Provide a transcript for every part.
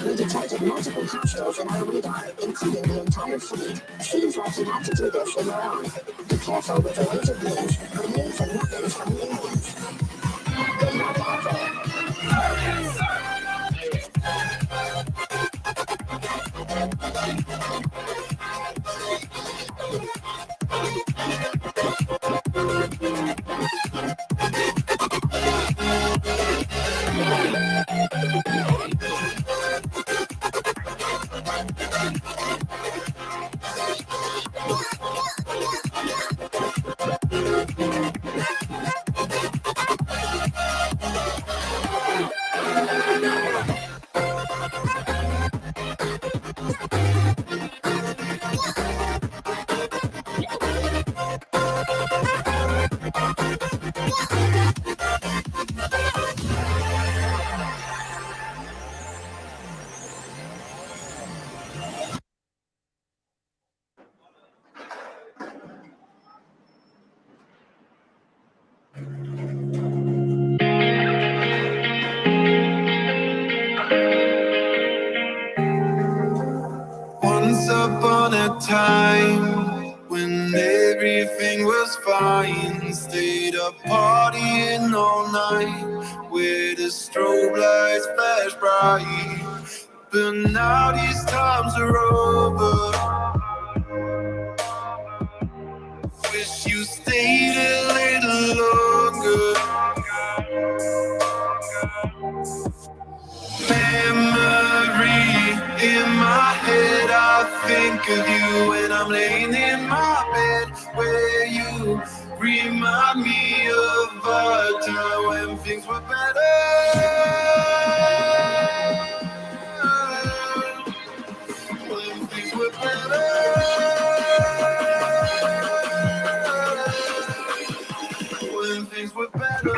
We detected multiple hostiles in our radar, including the entire fleet. Seems like you have to do this on your own. Be careful with the laser beams, grenades, and weapons from the aliens. Good luck out there. Once upon a time, when everything was fine, stayed up partying all night, where the strobe lights flash bright. But now these times are over. Wish you stayed a little longer. Memory in my head, I think of you when I'm laying in my bed, where you remind me of a time when things were better. When things were better. When things were better.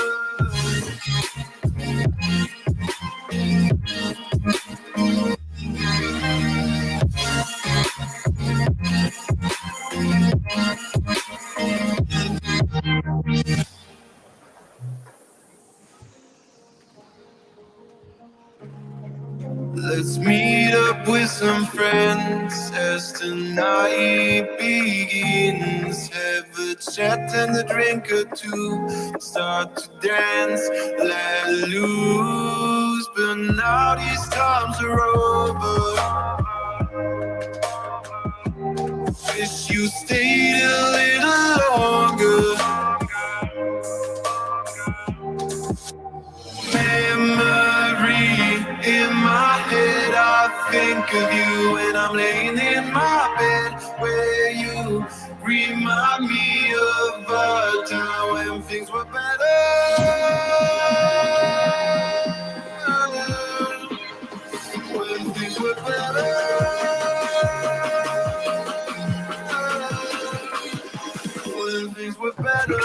Let's meet up with some friends as tonight begins. Have a chat and a drink or two. Start to dance, let loose. But now these times are over. Wish you stayed a little longer. Memory in my head, I think of you when I'm laying in my bed, where you remind me of a time when things were better. When things were better. When things were better.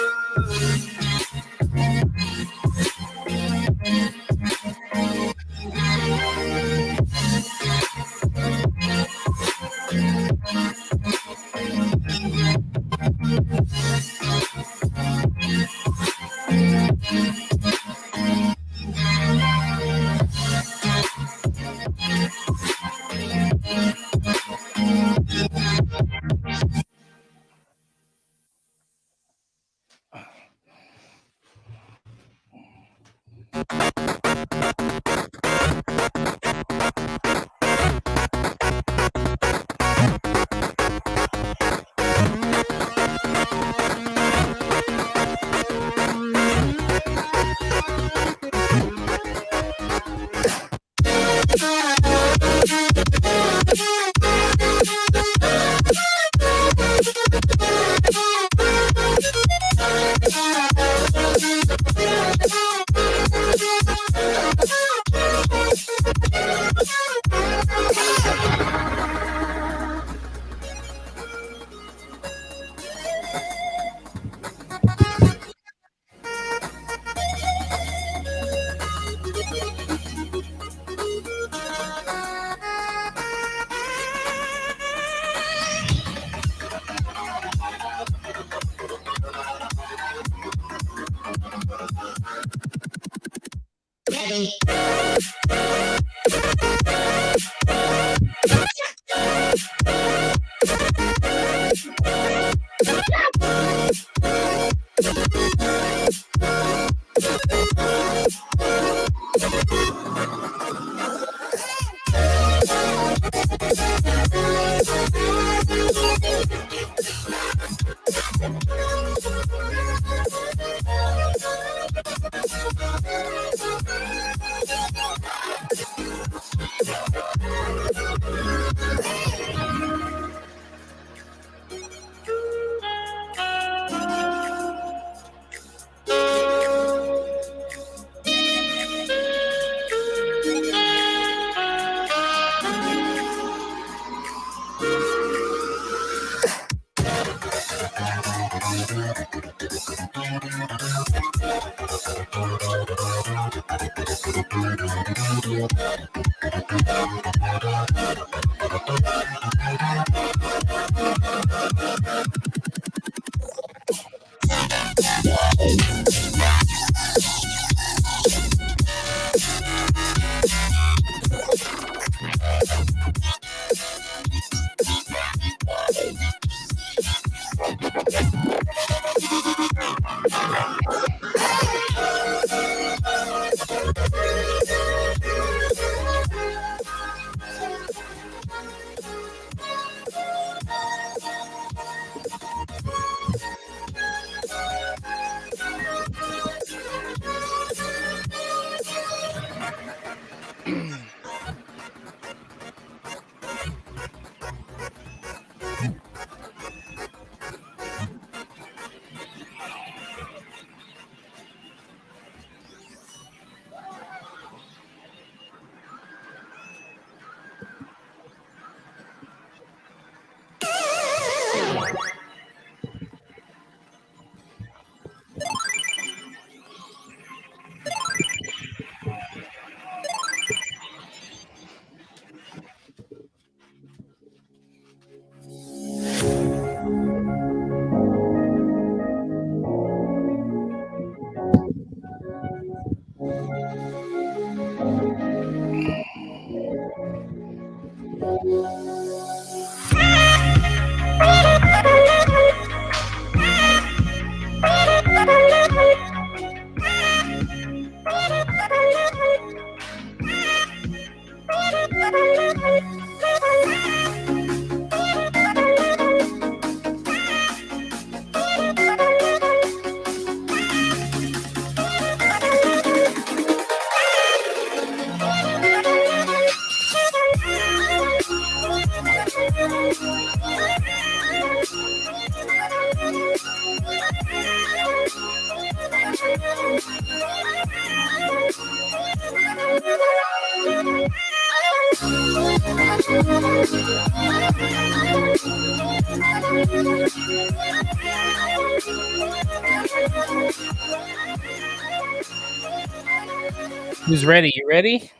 Who's ready? You ready?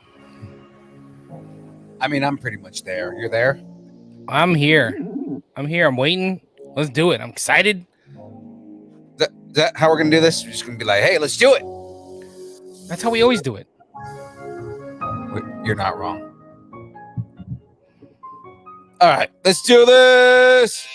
I mean, I'm pretty much there. You're there? I'm here. I'm here. I'm waiting. Let's do it. I'm excited. Is that how we're going to do this? We're just going to be like, hey, let's do it. That's how we always do it. You're not wrong. All right, let's do this.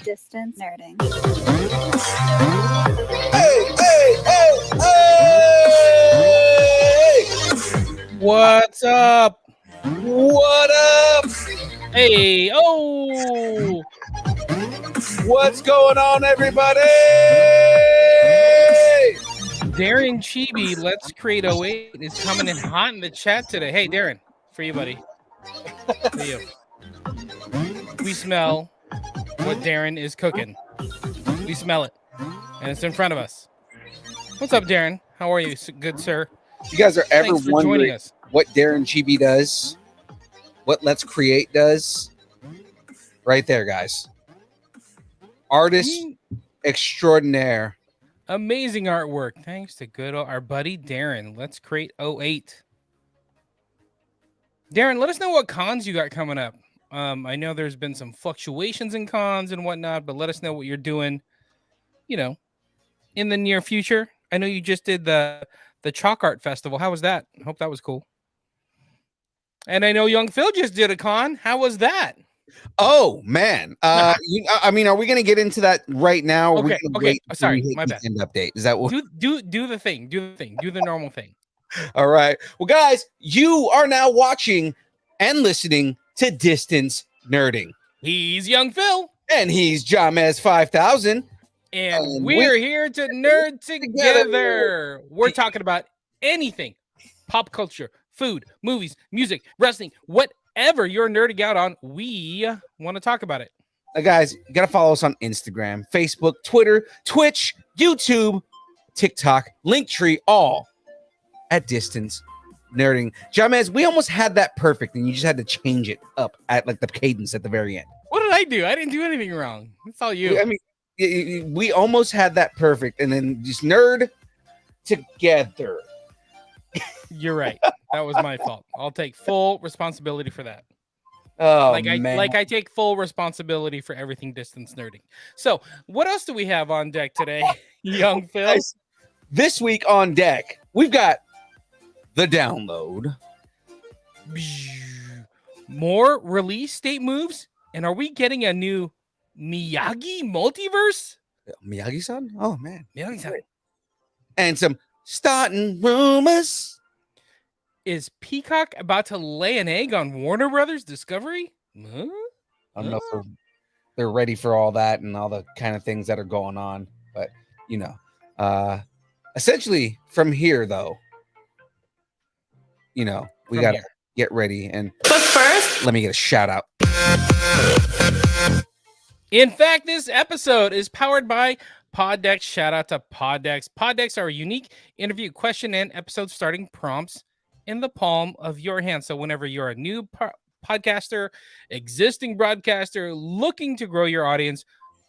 Distance nerding. Hey, hey, hey, hey! What's up? What up? Hey, oh! What's going on, everybody? Darren Chibi, Let's Create 08 is coming in hot in the chat today. Hey, Darren, for you, buddy. For you. We smell what Darren is cooking. We smell it, and it's in front of us. What's up, Darren? How are you, good sir? You guys are ever Thanks for joining wondering us. what Darren Chibi does? What Let's Create does? right there, guys. Artist extraordinaire. Amazing artwork. Thanks to good old, our buddy Darren. Let's create 08. Darren, let us know what cons you got coming up. I know there's been some fluctuations in cons and whatnot, but let us know what you're doing, in the near future. I know you just did the Chalk Art Festival. How was that? I hope that was cool. And I know Young Phil just did a con. How was that? Oh man, are we gonna get into that right now? Or Okay, okay. Sorry, my bad. End update. Is that what? Do the thing. Do the thing. Do the normal thing. All right. Well, guys, you are now watching and listening to Distance Nerding. He's Young Phil. And he's Jamez 5000. And we're here to nerd together. We're talking about anything. Pop culture, food, movies, music, wrestling, whatever you're nerding out on, we want to talk about it. Guys, you got to follow us on Instagram, Facebook, Twitter, Twitch, YouTube, TikTok, Linktree, all at Distance Nerding. Jamez, we almost had that perfect, and you just had to change it up at like the cadence at the very end. What did I do? I didn't do anything wrong. It's all you. I mean, we almost had that perfect, and then just nerd together. You're right. That was my fault. I'll take full responsibility for that. Oh, man. I take full responsibility for everything Distance Nerding. So, what else do we have on deck today, Young Phil? This week on deck, we've got the download. More release date moves, and are we getting a new Miyagi multiverse? Miyagi-san? Oh man, Miyagi-san. And some starting rumors. Is Peacock about to lay an egg on Warner Brothers Discovery? Huh? I don't know if they're ready for all that and all the kind of things that are going on, but essentially from here though, we got to get ready. But first, let me get a shout out. In fact, this episode is powered by Poddex. Shout out to Poddex. Poddex are unique interview question and episode starting prompts in the palm of your hand. So whenever you're a new podcaster, existing broadcaster, looking to grow your audience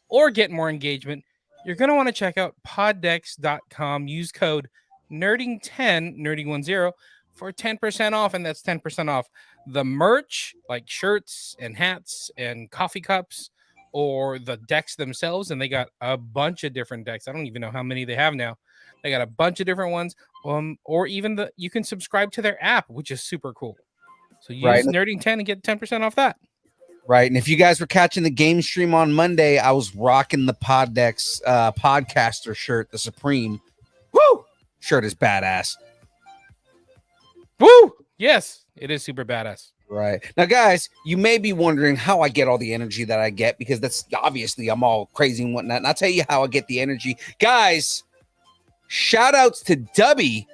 or get more engagement, you're going to want to check out poddex.com. Use code nerding10, nerding10 for 10% off. And that's 10% off the merch, like shirts and hats and coffee cups, or the decks themselves. And they got a bunch of different decks. I don't even know how many they have now. They got a bunch of different ones. Or even you can subscribe to their app, which is super cool. So use Nerding 10 and get 10% off that. Right. And if you guys were catching the game stream on Monday, I was rocking the Poddex podcaster shirt, the Supreme. Woo! Shirt is badass. Woo! Yes, it is super badass. Right. Now, guys, you may be wondering how I get all the energy that I get, because that's obviously I'm all crazy and whatnot. And I'll tell you how I get the energy. Guys, shout outs to Dubby.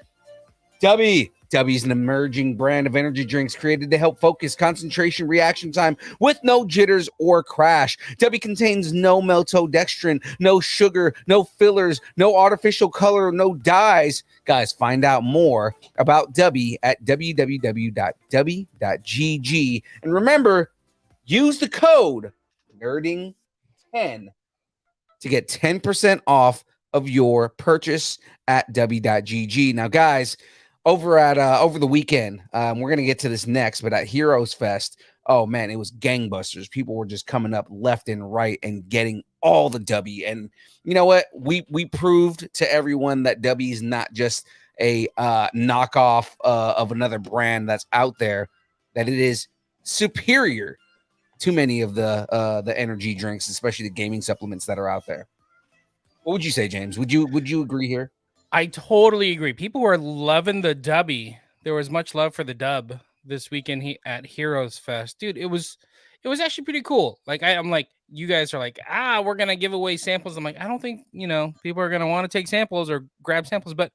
Dubby's an emerging brand of energy drinks created to help focus concentration reaction time with no jitters or crash. Dubby contains no maltodextrin, no sugar, no fillers, no artificial color, no dyes. Guys, find out more about Dubby at www.dubby.gg. And remember, use the code NERDING10 to get 10% off of your purchase at dubby.gg. Now, guys, over the weekend, we're gonna get to this next, but at Heroes Fest, oh man, it was gangbusters. People were just coming up left and right and getting all the W. And you know what? We proved to everyone that W is not just a knockoff of another brand that's out there, that it is superior to many of the energy drinks, especially the gaming supplements that are out there. What would you say, James? Would you agree here? I totally agree. People were loving the dubby. There was much love for the dub this weekend at Heroes Fest. Dude, it was actually pretty cool. Like I'm like, you guys are like, we're gonna give away samples. I'm like, I don't think people are gonna want to take samples or grab samples, but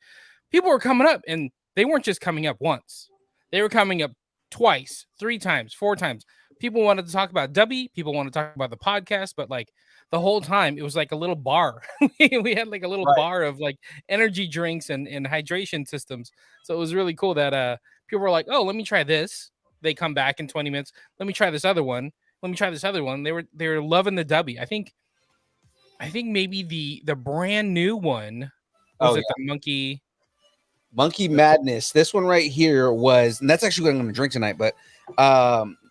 people were coming up, and they weren't just coming up once. They were coming up twice, 3 times, 4 times. People wanted to talk about Dubby. People want to talk about the podcast, but like the whole time it was like a little bar. We had like a little bar of like energy drinks and hydration systems. So it was really cool that people were like, oh, let me try this. They come back in 20 minutes. Let me try this other one. let me try this other one. They were loving the Dubby. I think maybe the brand new one was the Monkey Madness. This one right here was, and that's actually what I'm going to drink tonight. But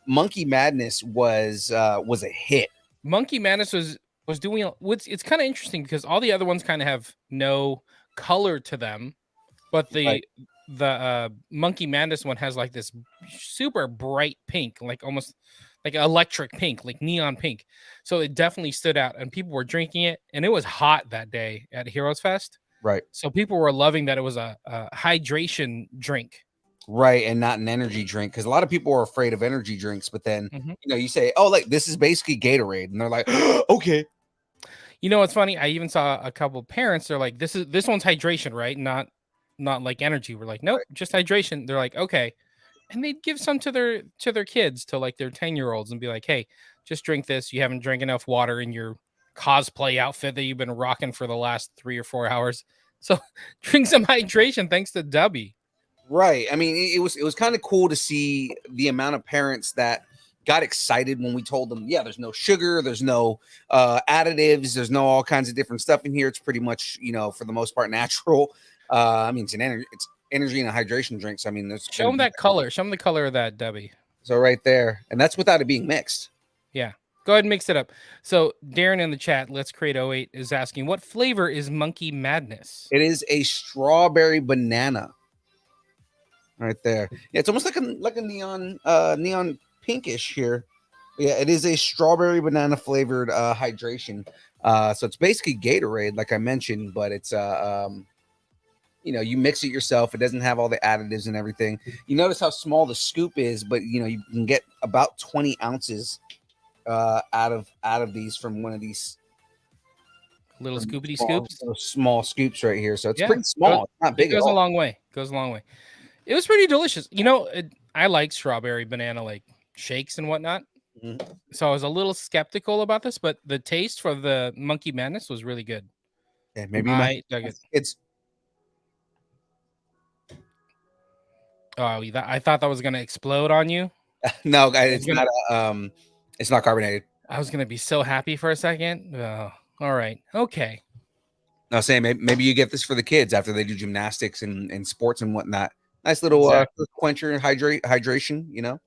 Monkey Madness was a hit. Monkey Madness was doing. It's kind of interesting because all the other ones kind of have no color to them, but the Monkey Madness one has like this super bright pink, like almost like electric pink, like neon pink. So it definitely stood out, and people were drinking it, and it was hot that day at Heroes Fest. Right. So people were loving that it was a hydration drink. Right, and not an energy drink, because a lot of people are afraid of energy drinks. But then Mhm. you say, "Oh, like this is basically Gatorade," and they're like, "Okay." You know what's funny? I even saw a couple parents. They're like, "This one's hydration, right? Not like energy." We're like, "Nope, just hydration." They're like, "Okay," and they'd give some to their kids, to like their 10-year-olds, and be like, "Hey, just drink this. You haven't drank enough water in your cosplay outfit that you've been rocking for the last 3 or 4 hours. So drink some hydration thanks to Dubby." Right. I mean, it was kind of cool to see the amount of parents that got excited when we told them, yeah, there's no sugar, there's no additives, there's no all kinds of different stuff in here. It's pretty much, for the most part, natural. I mean, it's energy and a hydration drink. So I mean, Show them that color. Show them the color of that Dubby. So right there, and that's without it being mixed. Yeah. Go ahead and mix it up. So Darren in the chat, Let's Create 08, is asking, what flavor is Monkey Madness? It is a strawberry banana. Right there. Yeah, it's almost like a neon pinkish here. Yeah, it is a strawberry banana flavored hydration. So it's basically Gatorade, like I mentioned, but it's you mix it yourself. It doesn't have all the additives and everything. You notice how small the scoop is, but you can get about 20 ounces out of these from one of these little scoopity scoops. Small scoops right here. So it's pretty small. It's not big. It goes a long way. It was pretty delicious. I like strawberry banana like shakes and whatnot. Mm-hmm. So I was a little skeptical about this, but the taste for the Monkey Madness was really good. Yeah, maybe I dug it. It's. Oh, I thought that was gonna explode on you. No, it's not. It's not carbonated. I was gonna be so happy for a second. Oh, all right, okay. No, saying maybe you get this for the kids after they do gymnastics and sports and whatnot. Nice little quencher and hydration,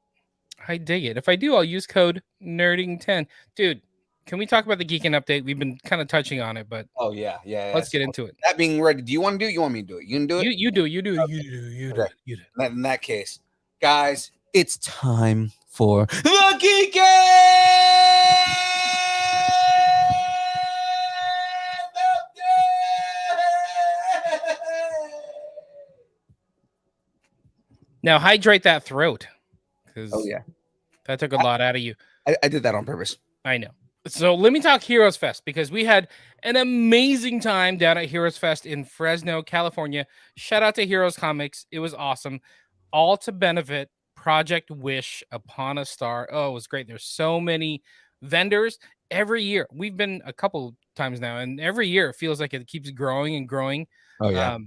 I dig it. If I do, I'll use code nerding10. Dude, can we talk about the Geekin' Update? We've been kind of touching on it, but oh yeah. Let's get into it. That being ready, do you want to do it? You want me to do it? You can do it? You do it. Okay. You do it. In that case, guys, it's time for the Geekin' Now hydrate that throat. Oh yeah, that took a lot out of you. I did that on purpose. I know. So let me talk Heroes Fest, because we had an amazing time down at Heroes Fest in Fresno, California. Shout out to Heroes Comics. It was awesome. All to benefit Project Wish Upon a Star. Oh, it was great. There's so many vendors every year. We've been a couple times now, and every year it feels like it keeps growing and growing. Oh yeah.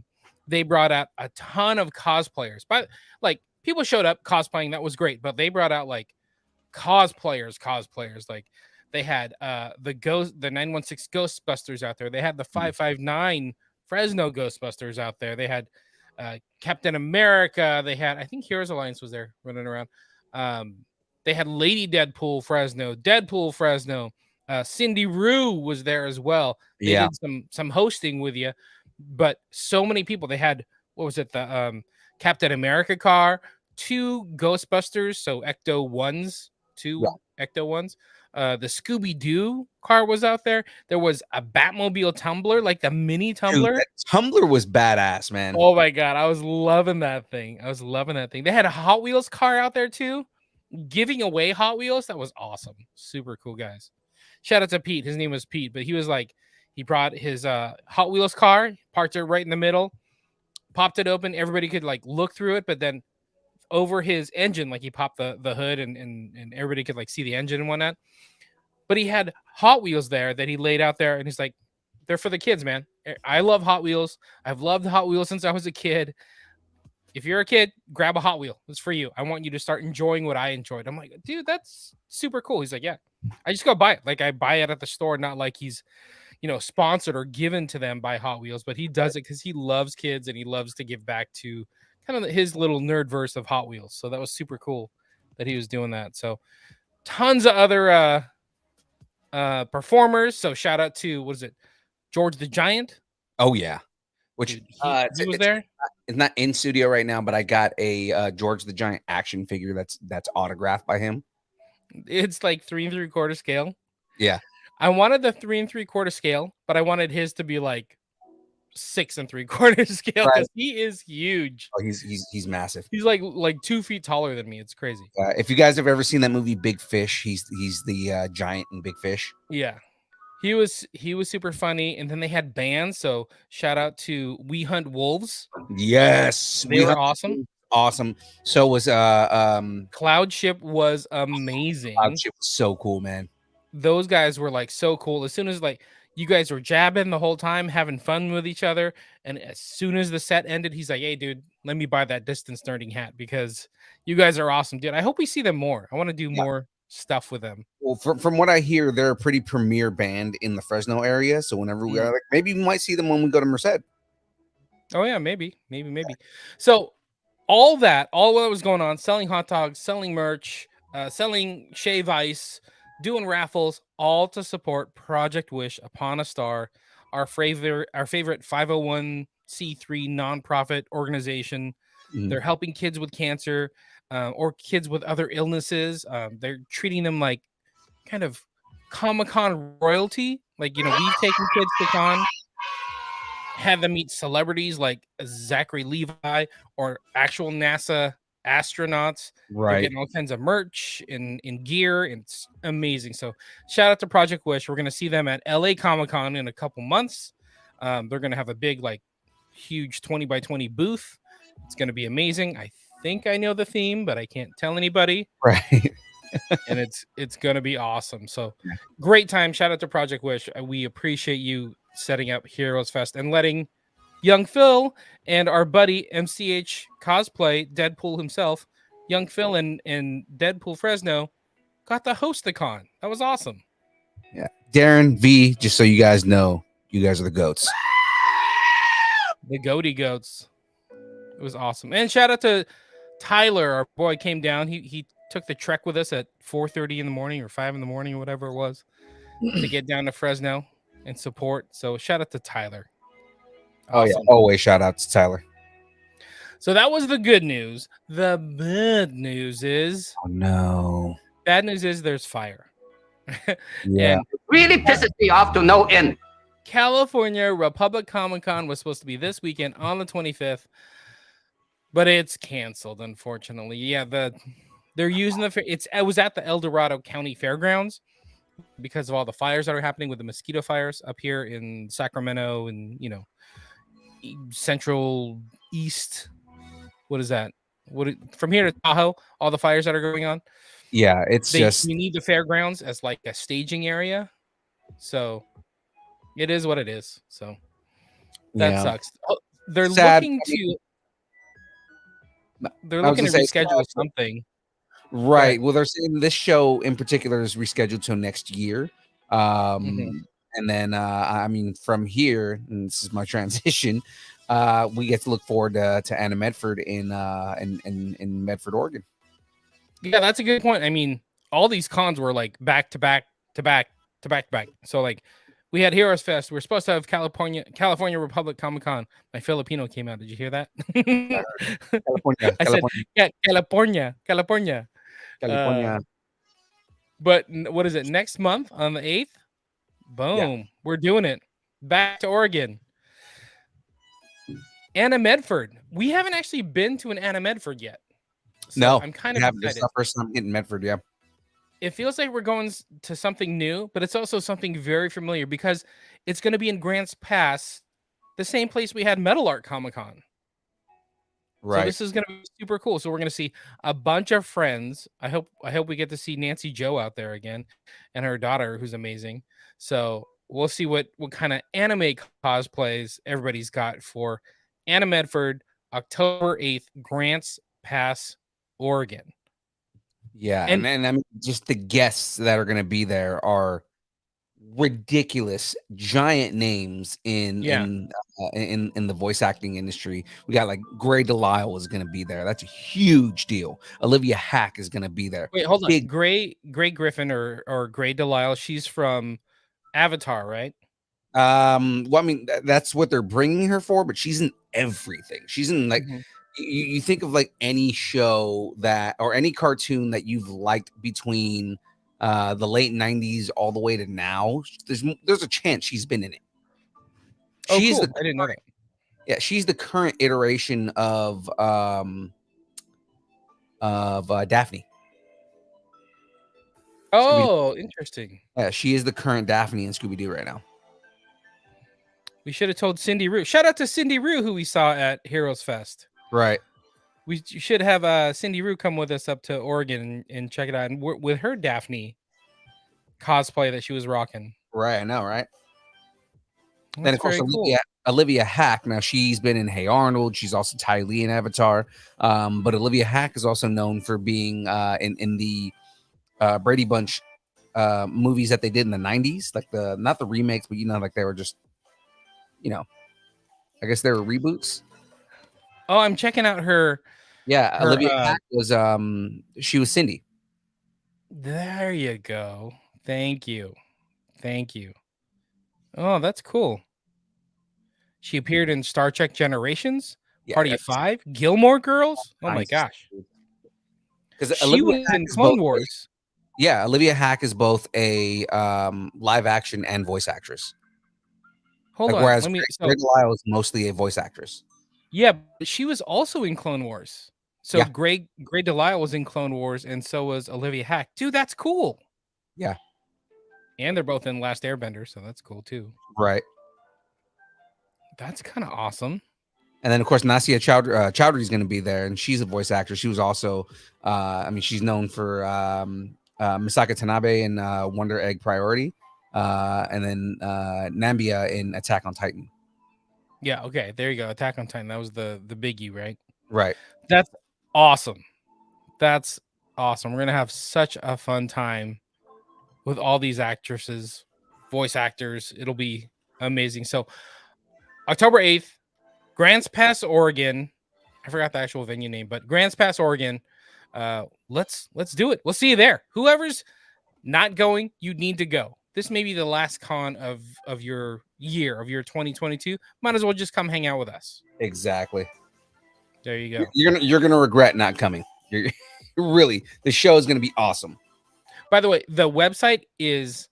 They brought out a ton of cosplayers, but like people showed up cosplaying. That was great, but they brought out like cosplayers. Like they had the 916 Ghostbusters out there. They had the 559 Fresno Ghostbusters out there. They had Captain America. They had, I think Heroes Alliance was there running around. They had Lady Deadpool Fresno. Cindy Rue was there as well. They did some hosting with you. But so many people. They had, what was it, the Captain America car, 2 Ghostbusters, so Ecto ones, 2 Ecto ones. The Scooby-Doo car was out there. There was a Batmobile tumbler, like the mini tumbler. Dude, that tumbler was badass, man. Oh my god, I was loving that thing. They had a Hot Wheels car out there too, giving away Hot Wheels. That was awesome. Super cool, guys. Shout out to Pete. His name was Pete, but he was like, he brought his Hot Wheels car, parked it right in the middle, popped it open. Everybody could like look through it, but then over his engine, like he popped the hood and everybody could like see the engine and whatnot. But he had Hot Wheels there that he laid out there, and he's like, they're for the kids, man. I love Hot Wheels. I've loved Hot Wheels since I was a kid. if you're a kid, grab a Hot Wheel. It's for you. I want you to start enjoying what I enjoyed. I'm like, dude, that's super cool. He's like, yeah, I just go buy it. Like I buy it at the store, not like he's, sponsored or given to them by Hot Wheels, but he does it because he loves kids and he loves to give back to kind of his little nerd verse of Hot Wheels. So that was super cool that he was doing that. So tons of other performers. So shout out to, what is it, George the Giant? Oh yeah, which Dude, he was there. It's not in studio right now, but I got a George the Giant action figure that's autographed by him. It's like 3 3/4 scale. Yeah. I wanted the 3 3/4 scale, but I wanted his to be like 6 3/4 scale because he is huge. Oh, he's massive. He's like 2 feet taller than me. It's crazy. If you guys have ever seen that movie Big Fish, he's the giant in Big Fish. Yeah, he was super funny. And then they had bands. So shout out to We Hunt Wolves. Yes, they were awesome. Awesome. So was Cloud Ship was amazing. Cloud Ship was so cool, man. Those guys were like so cool. As soon as like you guys were jabbing the whole time, having fun with each other, and as soon as the set ended, he's like, "Hey, dude, let me buy that distance nerding hat because you guys are awesome, dude. I hope we see them more. I want to do more stuff with them." Well, from what I hear, they're a pretty premier band in the Fresno area. So whenever we are, like, maybe we might see them when we go to Merced. Oh yeah, maybe. So all that was going on, selling hot dogs, selling merch, selling shave ice, doing raffles, all to support Project Wish Upon a Star, our favorite 501c3 nonprofit organization. They're helping kids with cancer or kids with other illnesses. They're treating them like kind of Comic-Con royalty. Like, we've taken kids to con, had them meet celebrities like Zachary Levi or actual NASA astronauts. Right. They're getting all kinds of merch and gear, and it's amazing. So shout out to Project Wish. We're going to see them at LA Comic-Con in a couple months. They're going to have a big, like, huge 20 by 20 booth. It's going to be amazing. I think I know the theme, but I can't tell anybody. Right. And it's going to be awesome. So great time. Shout out to Project Wish. We appreciate you setting up Heroes Fest and letting Young Phil and our buddy MCH Cosplay, Deadpool himself, Young Phil and Deadpool Fresno got to host the con. That was awesome. Yeah. Darren V, just so you guys know, you guys are the goats. The goaty goats. It was awesome. And shout out to Tyler, our boy came down. He took the trek with us at 4:30 in the morning or 5 in the morning or whatever it was to get down to Fresno and support. So shout out to Tyler. Awesome. Oh yeah, always shout out to Tyler. So that was the good news. The bad news is, oh no. Bad news is there's fire. Yeah. It really pisses me off to no end. California Republic Comic-Con was supposed to be this weekend on the 25th, but it's canceled, unfortunately. Yeah, they're using it was at the El Dorado County Fairgrounds because of all the fires that are happening with the mosquito fires up here in Sacramento and Central East. What is that? From here to Tahoe, all the fires that are going on. Yeah, you need the fairgrounds as like a staging area. So it is what it is. So that sucks. They're looking to reschedule something. Right. Well, they're saying this show in particular is rescheduled till next year. And then I mean, from here, and this is my transition, we get to look forward to Anna Medford in Medford, Oregon. Yeah, that's a good point. I mean, all these cons were like back to back to back to back to back. So like we had Heroes Fest. We were supposed to have California Republic Comic-Con. My Filipino came out. Did you hear that? California. I said, yeah, California. But what is it? Next month on the 8th? Boom. We're doing it. Back to Oregon. Anna Medford. We haven't actually been to an Anna Medford yet. So no, I'm kind of excited. This is the first time getting Medford, yeah. It feels like we're going to something new, but it's also something very familiar because it's going to be in Grants Pass, the same place we had Metal Art Comic-Con. Right. So this is going to be super cool. So we're going to see a bunch of friends. I hope we get to see Nancy Joe out there again and her daughter, who's amazing. So we'll see what kind of anime cosplays everybody's got for Anna Medford October 8th, Grants Pass, Oregon. Yeah, And- and I mean, just the guests that are going to be there are ridiculous, giant names in the voice acting industry. We got like Gray Delisle is going to be there. That's a huge deal. Olivia Hack is going to be there. Wait, hold on. Big- Gray Griffin or Gray Delisle, she's from Avatar, right? Well, I mean, that's what they're bringing her for, but she's in everything. She's in like Mhm. you think of like any show that or any cartoon that you've liked between the late 90s all the way to now. There's a chance she's been in it. Oh, She's cool. the I didn't know that. Yeah, she's the current iteration of Daphne. Oh, interesting. Yeah, she is the current Daphne in Scooby-Doo right now. We should have told Cindy Rue. Shout out to Cindy Rue, who we saw at Heroes Fest. Right. We should have Cindy Rue come with us up to Oregon and check it out. And with her Daphne cosplay that she was rocking. Right, I know, right? Then That's of course very cool. Olivia Hack. Now she's been in Hey Arnold. She's also Ty Lee in Avatar. But Olivia Hack is also known for being in the Brady Bunch movies that they did in the 90s, like not the remakes, but like they were just, I guess they were reboots. Oh, I'm checking out her. Yeah, Her, Olivia Hack was she was Cindy. There you go. Thank you. Oh, that's cool. She appeared in Star Trek Generations, Yeah, Party of that's 5, Gilmore Girls. Oh my nice. gosh. Because She was in Clone Wars. Yeah, Olivia Hack is both a live action and voice actress. Hold Like, on. whereas Let me. Greg Lyle is mostly a voice actress. Yeah, but she was also in Clone Wars. So Yeah. Greg Delisle was in Clone Wars, and so was Olivia Hack. Dude, that's cool. Yeah. And they're both in Last Airbender, so that's cool too. Right. That's kind of awesome. And then of course Nasia Chowdhury is going to be there, and she's a voice actor. She was also, she's known for Misaka Tanabe in Wonder Egg Priority, and then Nambia in Attack on Titan. Yeah, okay, there you go. Attack on Titan. That was the biggie, right? Right. That's awesome. That's awesome. We're gonna have such a fun time with all these actresses, voice actors. It'll be amazing. So October 8th, Grants Pass, Oregon. I forgot the actual venue name, but Grants Pass, Oregon. Let's do it. We'll see you there. Whoever's not going, you need to go. This may be the last con of your year, of your 2022. Might as well just come hang out with us. Exactly. There you go. You're gonna regret not coming. You're really, the show is gonna be awesome. By the way, the website is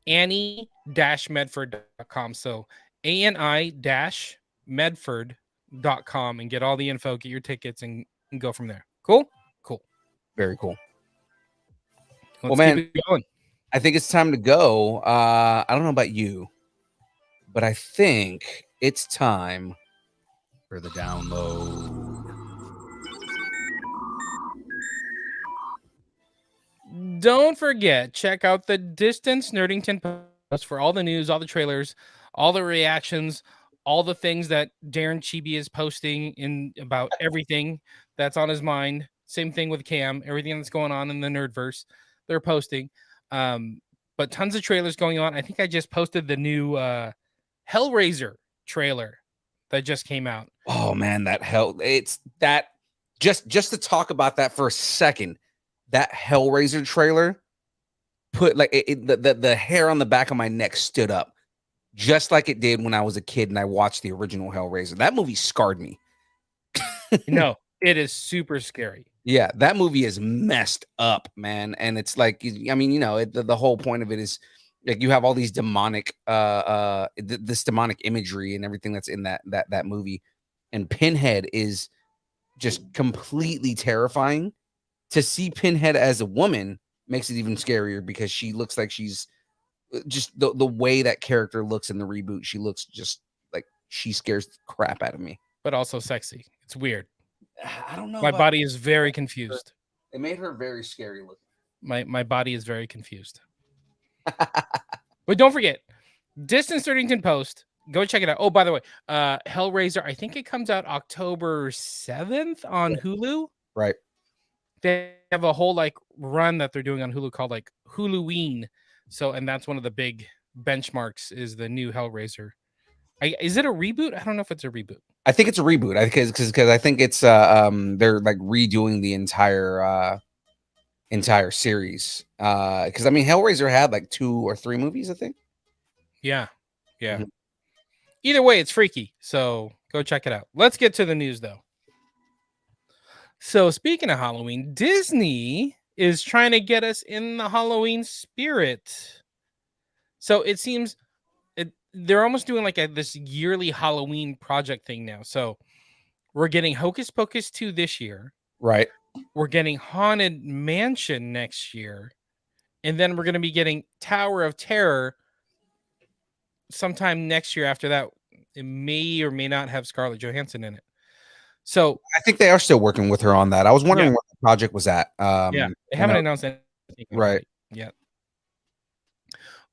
Annie-Medford.com. So ANI-Medford.com, and get all the info, get your tickets, and go from there. Cool? Cool. Very cool. Let's Man, keep it going. I think it's time to go. I don't know about you, but I think it's time for the download. Don't forget, check out the Distance Nerdington post for all the news, all the trailers, all the reactions, all the things that Darren Chibi is posting in about everything that's on his mind. Same thing with Cam, everything that's going on in the Nerdverse, they're posting. But tons of trailers going on. I think I just posted the new Hellraiser trailer that just came out. Oh man, it's that just to talk about that for a second. That Hellraiser trailer put like the hair on the back of my neck stood up just like it did when I was a kid and I watched the original Hellraiser. That movie scarred me. No, it is super scary. Yeah, that movie is messed up, man. And it's like, I mean, the whole point of it is like you have all these demonic, this demonic imagery and everything that's in that movie. And Pinhead is just completely terrifying. To see Pinhead as a woman makes it even scarier because she looks like she's just the way that character looks in the reboot. She looks just like she scares the crap out of me. But also sexy. It's weird. I don't know. My body is very confused. It made her very scary looking. My body is very confused. But don't forget, Distance Nerdington post. Go check it out. Oh, by the way, Hellraiser, I think it comes out October 7th on Hulu. Right. They have a whole like run that they're doing on Hulu called like Huluween. So, and that's one of the big benchmarks is the new Hellraiser. Is it a reboot? I don't know if it's a reboot. I think it's a reboot. Because I think it's they're like redoing the entire series. Because I mean, Hellraiser had like 2 or 3 movies, I think. Yeah. Mhm. Either way, it's freaky. So go check it out. Let's get to the news though. So speaking of Halloween, Disney is trying to get us in the Halloween spirit. So it seems they're almost doing like this yearly Halloween project thing now. So we're getting Hocus Pocus 2 this year. Right. We're getting Haunted Mansion next year. And then we're going to be getting Tower of Terror sometime next year after that. It may or may not have Scarlett Johansson in it. So I think they are still working with her on that. I was wondering what the project was at. they haven't announced anything right yet.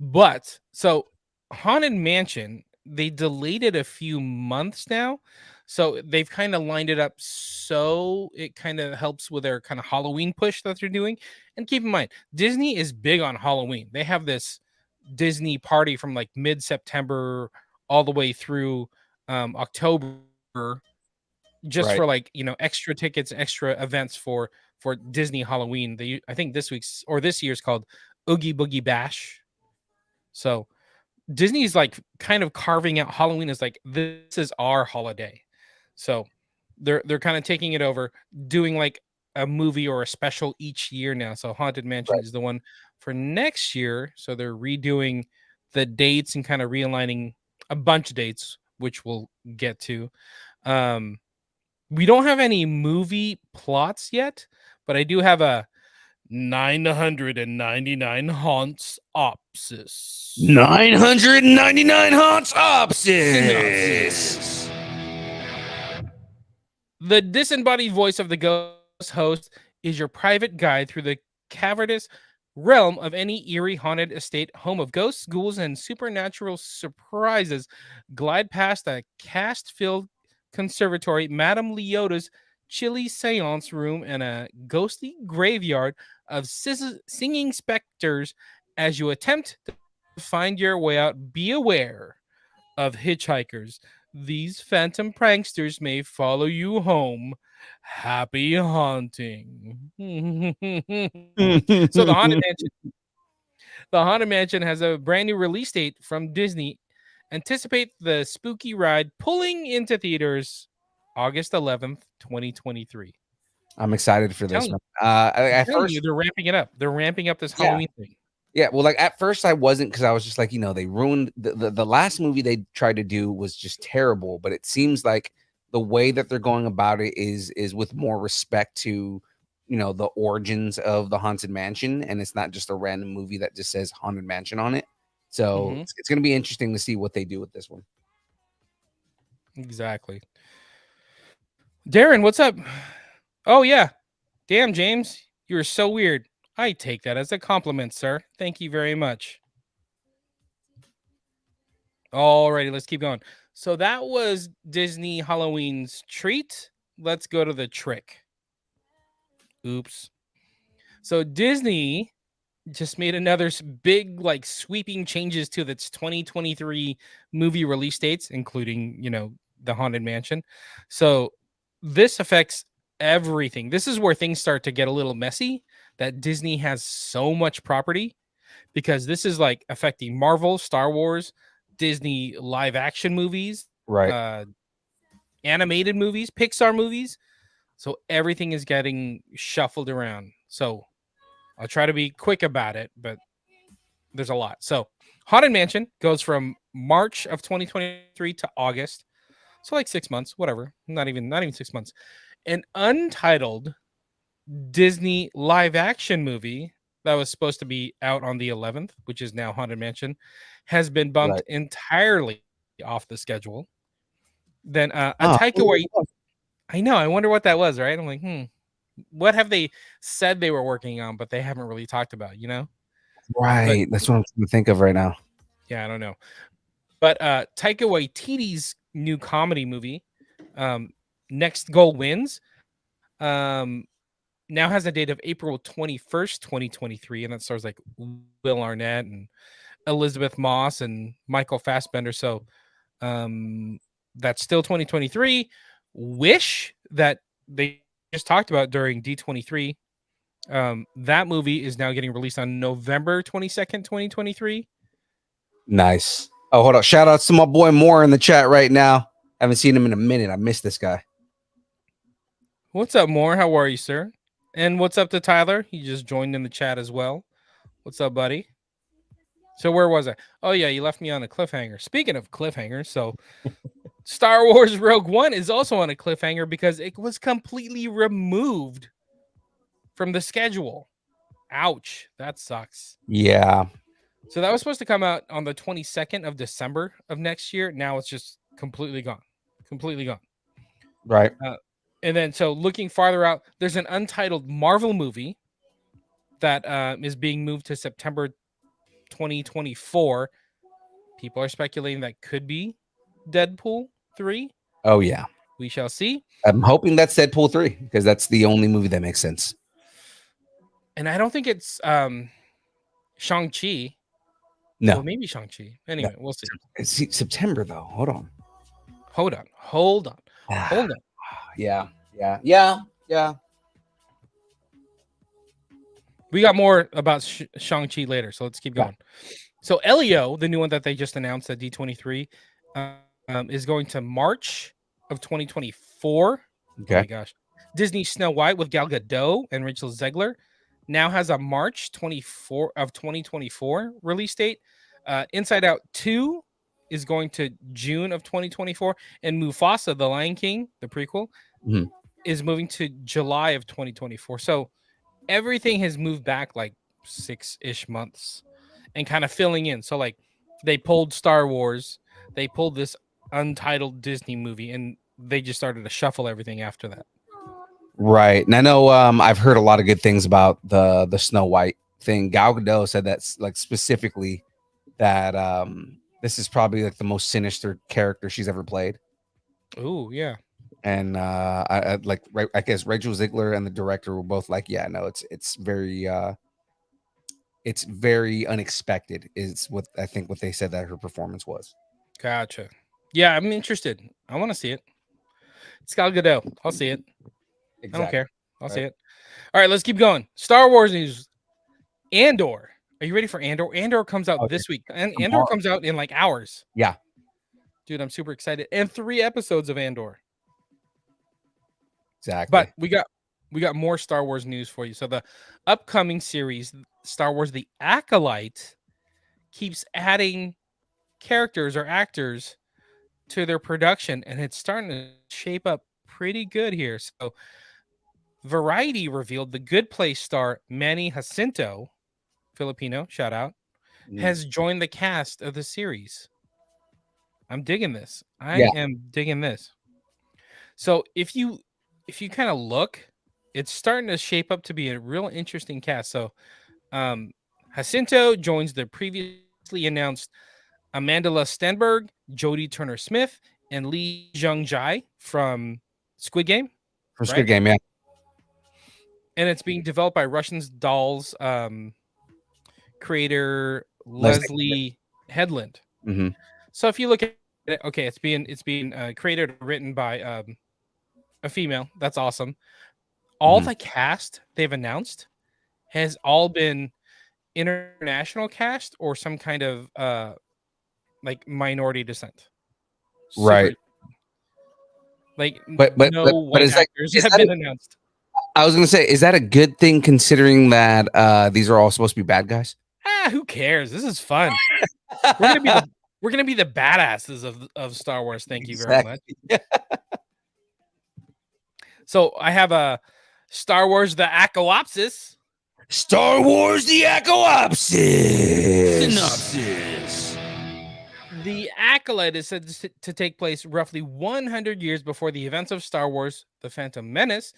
But so Haunted Mansion, they delayed it a few months now. So they've kind of lined it up so it kind of helps with their kind of Halloween push that they're doing. And keep in mind, Disney is big on Halloween. They have this Disney party from like mid-September all the way through October just for like, extra tickets, extra events for Disney Halloween. I think this year's called Oogie Boogie Bash. So Disney's like kind of carving out Halloween as like, this is our holiday. So they're kind of taking it over, doing like a movie or a special each year now. So Haunted Mansion is the one for next year. So they're redoing the dates and kind of realigning a bunch of dates, which we'll get to. We don't have any movie plots yet, but I do have a 999 haunts opsis. 999 haunts opsis. The disembodied voice of the ghost host is your private guide through the cavernous realm of any eerie haunted estate, home of ghosts, ghouls, and supernatural surprises. Glide past a cast-filled conservatory, Madame Leota's chilly seance room, and a ghostly graveyard of singing specters as you attempt to find your way out. Be aware of hitchhikers. These phantom pranksters may follow you home. Happy haunting. So the Haunted Mansion has a brand new release date from Disney. Anticipate the spooky ride pulling into theaters August 11th, 2023. I'm excited for this one. At first, they're ramping it up. They're ramping up this Halloween thing. Yeah, well, like at first I wasn't, because I was just like, they ruined the last movie they tried to do was just terrible. But it seems like the way that they're going about it is with more respect to, the origins of the Haunted Mansion, and it's not just a random movie that just says Haunted Mansion on it. So it's going to be interesting to see what they do with this one. Exactly. Darren, what's up? Oh yeah, damn, James, you're so weird. I take that as a compliment, sir. Thank you very much. Alrighty, let's keep going. So that was Disney Halloween's treat. Let's go to the trick. Oops. So Disney just made another big, like, sweeping changes to its 2023 movie release dates, including, the Haunted Mansion. So this affects everything. This is where things start to get a little messy, that Disney has so much property, because this is like affecting Marvel, Star Wars, Disney live action movies, animated movies, Pixar movies. So everything is getting shuffled around. So I'll try to be quick about it, but there's a lot. So Haunted Mansion goes from March of 2023 to August. So like 6 months, whatever. Not even 6 months. An untitled Disney live action movie that was supposed to be out on the 11th, which is now Haunted Mansion, has been bumped entirely off the schedule. Then Taika Waititi. I know. I wonder what that was, right? I'm like, what have they said they were working on, but they haven't really talked about, Right. That's what I'm trying to think of right now. Yeah, I don't know. But Taika Waititi's new comedy movie, Next Goal Wins, now has a date of April 21st, 2023, and that stars like Will Arnett and Elizabeth Moss and Michael Fassbender. So that's still 2023. Wish, that they just talked about during D23, that movie is now getting released on November 22nd, 2023. Nice. Oh, hold on. Shout outs to my boy Moore in the chat right now. Haven't seen him in a minute. I missed this guy. What's up, Moore? How are you, sir? And what's up to Tyler? He just joined in the chat as well. What's up, buddy? So where was I? Oh, yeah, you left me on a cliffhanger. Speaking of cliffhangers, so Star Wars Rogue One is also on a cliffhanger because it was completely removed from the schedule. Ouch, that sucks. Yeah. So that was supposed to come out on the 22nd of December of next year. Now it's just completely gone. Completely gone. Right. And then, so looking farther out, there's an untitled Marvel movie that is being moved to September 2024. People are speculating that could be Deadpool 3. Oh, yeah. We shall see. I'm hoping that's Deadpool 3 because that's the only movie that makes sense. And I don't think it's Shang-Chi. No. Well, maybe Shang-Chi. Anyway, we'll see. It's September, though. Hold on. Hold on. Yeah. We got more about Shang-Chi later, so let's keep going. So Elio, the new one that they just announced at D23, is going to March of 2024. Okay. Oh my gosh. Disney Snow White with Gal Gadot and Rachel Zegler now has a March 24 of 2024 release date. Inside Out 2 is going to June of 2024, and Mufasa, the Lion King, the prequel, is moving to July of 2024. So everything has moved back like 6-ish months and kind of filling in. So like they pulled Star Wars, they pulled this untitled Disney movie, and they just started to shuffle everything after that. Right. And I know I've heard a lot of good things about the Snow White thing. Gal Gadot said that's like specifically that this is probably like the most sinister character she's ever played. Oh, yeah. And I guess Rachel Zegler and the director were both like, yeah, no, it's very unexpected is what I think what they said that her performance was. Gotcha. Yeah, I'm interested. I want to see it. It's Gal Gadot. I'll see it. Exactly. I don't care. I'll see it. All right, let's keep going. Star Wars news. Andor. Are you ready for Andor? Andor comes out this week. And Andor comes out in like hours. Yeah. Dude, I'm super excited. And 3 episodes of Andor. Exactly. But we got more Star Wars news for you. So the upcoming series, Star Wars The Acolyte, keeps adding characters or actors to their production, and it's starting to shape up pretty good here. So Variety revealed the Good Place star Manny Jacinto, Filipino, shout out, has joined the cast of the series. I'm digging this. I am digging this. So if you kind of look, it's starting to shape up to be a real interesting cast. So Jacinto joins the previously announced Amandla Stenberg, Jodie Turner-Smith, and Lee Jung-jae from Squid Game. For Squid Game, yeah. And it's being developed by Russian Dolls creator Leslie Headland. Mm-hmm. So if you look at it, okay, it's being created and written by a female. That's awesome. All the cast they've announced has all been international cast or some kind of like minority descent. Right. Like, but white actors have been announced. I was gonna say, is that a good thing considering that these are all supposed to be bad guys? Who cares? This is fun. We're gonna be the badasses of Star Wars. Thank you very much. So I have a Star Wars The Acolypsis. Star Wars The Acolypsis. Synopsis. The Acolyte is said to take place roughly 100 years before the events of Star Wars The Phantom Menace,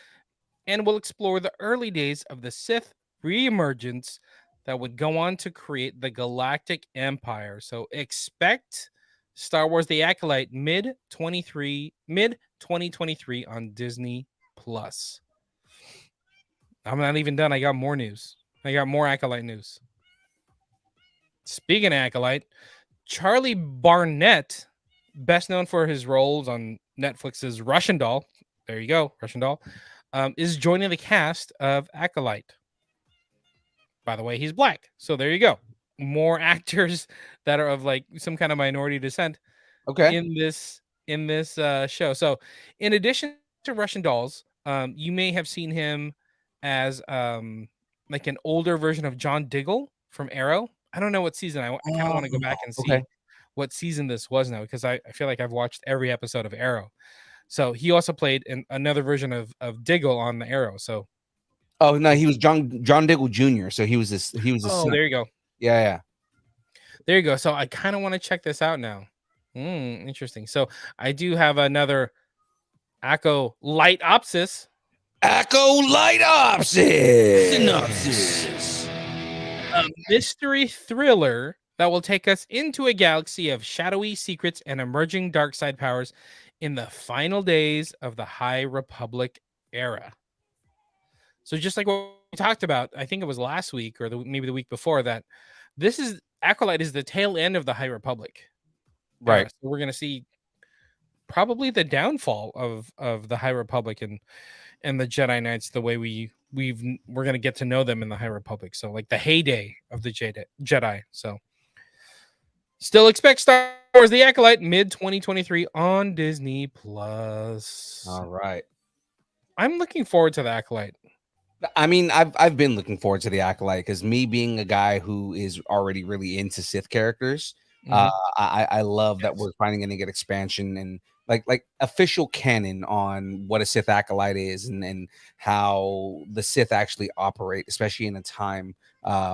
and will explore the early days of the Sith reemergence that would go on to create the Galactic Empire. So expect Star Wars: The Acolyte mid 2023 on Disney Plus. I'm not even done. I got more news. I got more Acolyte news. Speaking of Acolyte, Charlie Barnett, best known for his roles on Netflix's Russian Doll, there you go, Russian Doll, is joining the cast of Acolyte. By the way, he's black, so there you go. More actors that are of like some kind of minority descent in this show. So, in addition to Russian Dolls, you may have seen him as like an older version of John Diggle from Arrow. I don't know what season. I kind of want to go back and see what season this was now, because I feel like I've watched every episode of Arrow. So he also played another version of Diggle on the Arrow. So Oh no, he was John Diggle Jr. So he was this. oh, there you go. Yeah. There you go. So I kind of want to check this out now. Interesting. So I do have another Acolyte Synopsis. A mystery thriller that will take us into a galaxy of shadowy secrets and emerging dark side powers in the final days of the High Republic era. So just like what we talked about, I think it was last week or maybe the week before, that this is Acolyte is the tail end of the High Republic. Right. So we're going to see probably the downfall of the High Republic and the Jedi Knights, the way we're going to get to know them in the High Republic. So like the heyday of the Jedi. So still expect Star Wars: The Acolyte mid 2023 on Disney Plus. All right. I'm looking forward to the Acolyte. I mean, I've been looking forward to the Acolyte because me being a guy who is already really into Sith characters, I love that we're finally going to get expansion and like official canon on what a Sith Acolyte is and how the Sith actually operate, especially in a time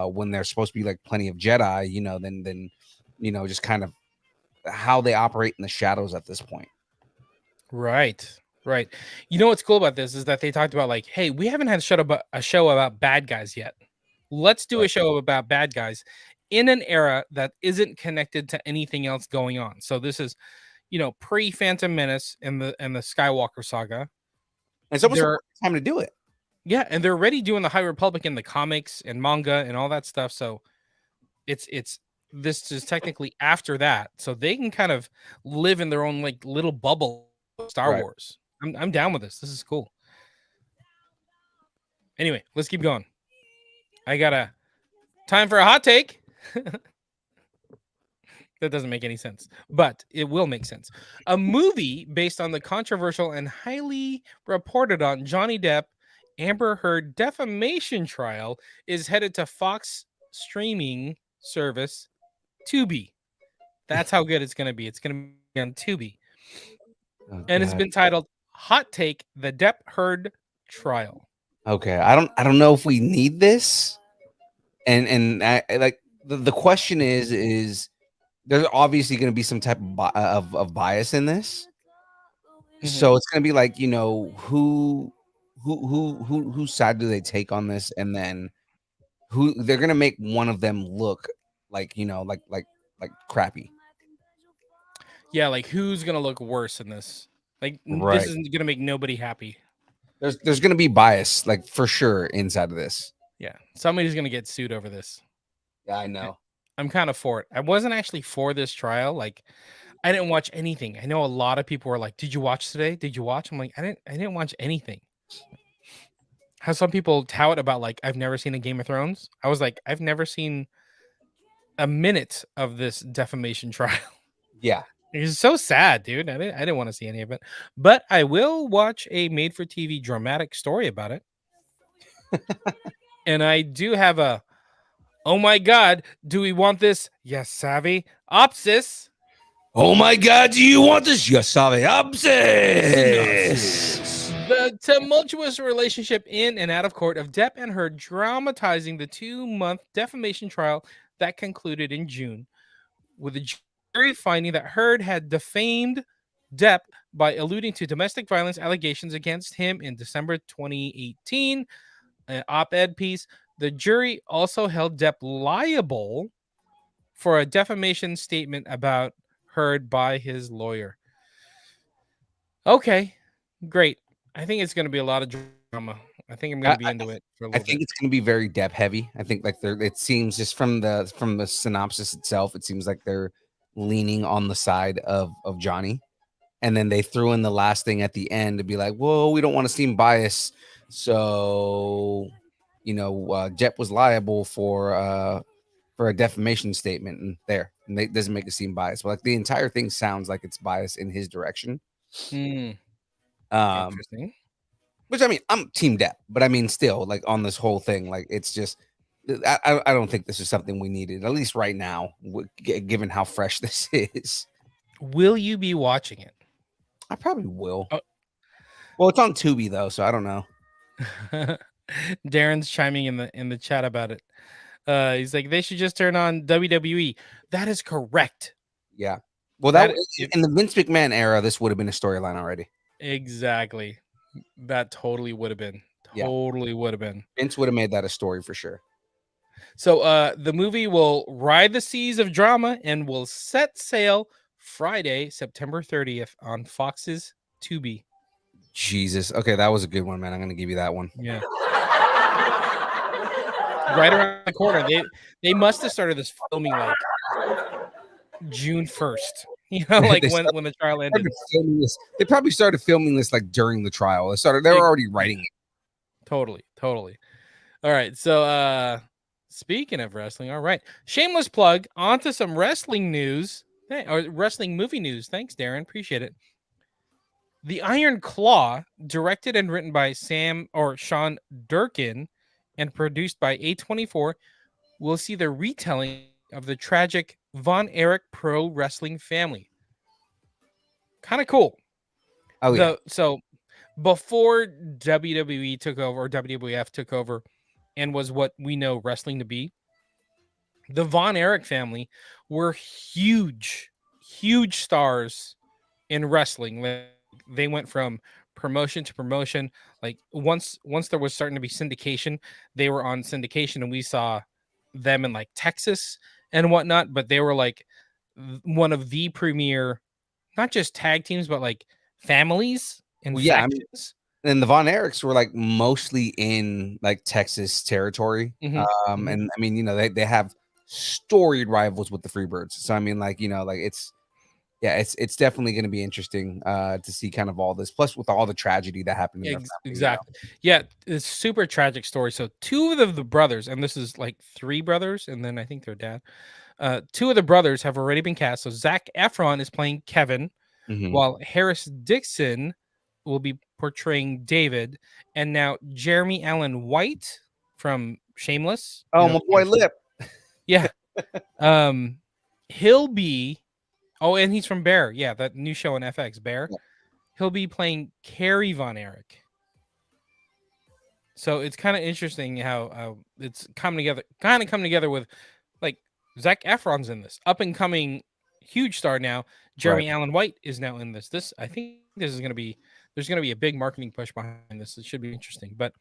when there's supposed to be like plenty of Jedi, then just kind of how they operate in the shadows at this point. Right. You know what's cool about this is that they talked about like, hey, we haven't had a show about bad guys yet. Let's do a show about bad guys in an era that isn't connected to anything else going on. So this is, pre-Phantom Menace and the Skywalker saga. And so it's time to do it. Yeah, and they're already doing the High Republic in the comics and manga and all that stuff. So this is technically after that. So they can kind of live in their own like little bubble of Star Wars. I'm down with this. This is cool. Anyway, let's keep going. I got time for a hot take. That doesn't make any sense, but it will make sense. A movie based on the controversial and highly reported on Johnny Depp Amber Heard defamation trial is headed to Fox streaming service Tubi. That's how good it's going to be. It's going to be on Tubi. And it's been titled Hot Take: The Depp Heard Trial. Okay, I don't know if we need this, and I, like the question is there's obviously going to be some type of bias in this, so it's going to be like whose side do they take on this, and then who they're going to make one of them look like like crappy. Yeah, like who's going to look worse in this? Like this isn't going to make nobody happy. There's going to be bias, like for sure, inside of this. Yeah, somebody's going to get sued over this. Yeah, I know. I'm kind of for it. I wasn't actually for this trial. Like, I didn't watch anything. I know a lot of people were like, "Did you watch today? Did you watch?" I'm like, I didn't watch anything. How some people tout about like, I've never seen a Game of Thrones. I was like, I've never seen a minute of this defamation trial. Yeah. It's so sad, dude. I didn't want to see any of it, but I will watch a made-for-TV dramatic story about it. And I do have a, oh my God, do we want this? Yes, savvy opsis. Oh my God, do you want this? Yes, savvy opsis. The tumultuous relationship in and out of court of Depp and Heard dramatizing the 2-month defamation trial that concluded in June, with a jury finding that Heard had defamed Depp by alluding to domestic violence allegations against him in December 2018. An op-ed piece. The jury also held Depp liable for a defamation statement about heard by his lawyer. Okay, great. I think it's going to be a lot of drama. I think I'm going to be into it for a I little think bit. it's going to be very depth heavy. I think like it seems just from the synopsis itself, it seems like they're leaning on the side of Johnny, and then they threw in the last thing at the end to be like, "Whoa, we don't want to seem biased, so Jet was liable for a defamation statement," and it doesn't make it seem biased. But like the entire thing sounds like it's biased in his direction. Interesting. Which I mean, I'm team Depp, but I mean, still, like on this whole thing, like it's just, I don't think this is something we needed, at least right now, given how fresh this is. Will you be watching it? I probably will. Oh. Well, it's on Tubi though, so I don't know. Darren's chiming in the chat about it. He's like, they should just turn on WWE. That is correct. Yeah. Well, in the Vince McMahon era, this would have been a storyline already. Exactly. That totally would have been. Totally would have been. Vince would have made that a story for sure. So the movie will ride the seas of drama and will set sail Friday, September 30th on Fox's Tubi. Jesus. Okay, that was a good one, man. I'm going to give you that one. Yeah. Right around the corner. They must have started this filming like June 1st. You know, like when the trial ended. They probably started filming this like during the trial. They were already writing it. Totally. All right. So speaking of wrestling, all right. Shameless plug onto some wrestling news. Or wrestling movie news. Thanks, Darren. Appreciate it. The Iron Claw, directed and written by Sean Durkin and produced by A24, will see the retelling of the tragic Von Erich pro wrestling family. Kind of cool. Oh, yeah. So before WWE took over or WWF took over and was what we know wrestling to be, the Von Erich family were huge stars in wrestling. They went from promotion to promotion. Like once there was starting to be syndication, they were on syndication and we saw them in like Texas and whatnot, but they were like one of the premier, not just tag teams, but like families and factions. And the Von Erichs were like mostly in like Texas territory. Mm-hmm. And I mean, they have storied rivals with the Freebirds. So I mean, like, like it's definitely going to be interesting to see kind of all this. Plus, with all the tragedy that happened. Exactly. Yeah, it's super tragic story. So two of the brothers, and this is like three brothers, and then I think their dad. Two of the brothers have already been cast. So Zac Efron is playing Kevin, while Harris Dixon will be portraying David, and now Jeremy Allen White from Shameless. Oh, my boy Lip. Yeah. He'll be. Oh, and he's from Bear. Yeah, that new show on FX, Bear. Yeah. He'll be playing Kerry Von Erich. So it's kind of interesting how it's coming together with like Zac Efron's in this up and coming huge star now. Jeremy Allen White is now in this. I think there's going to be a big marketing push behind this. It should be interesting. But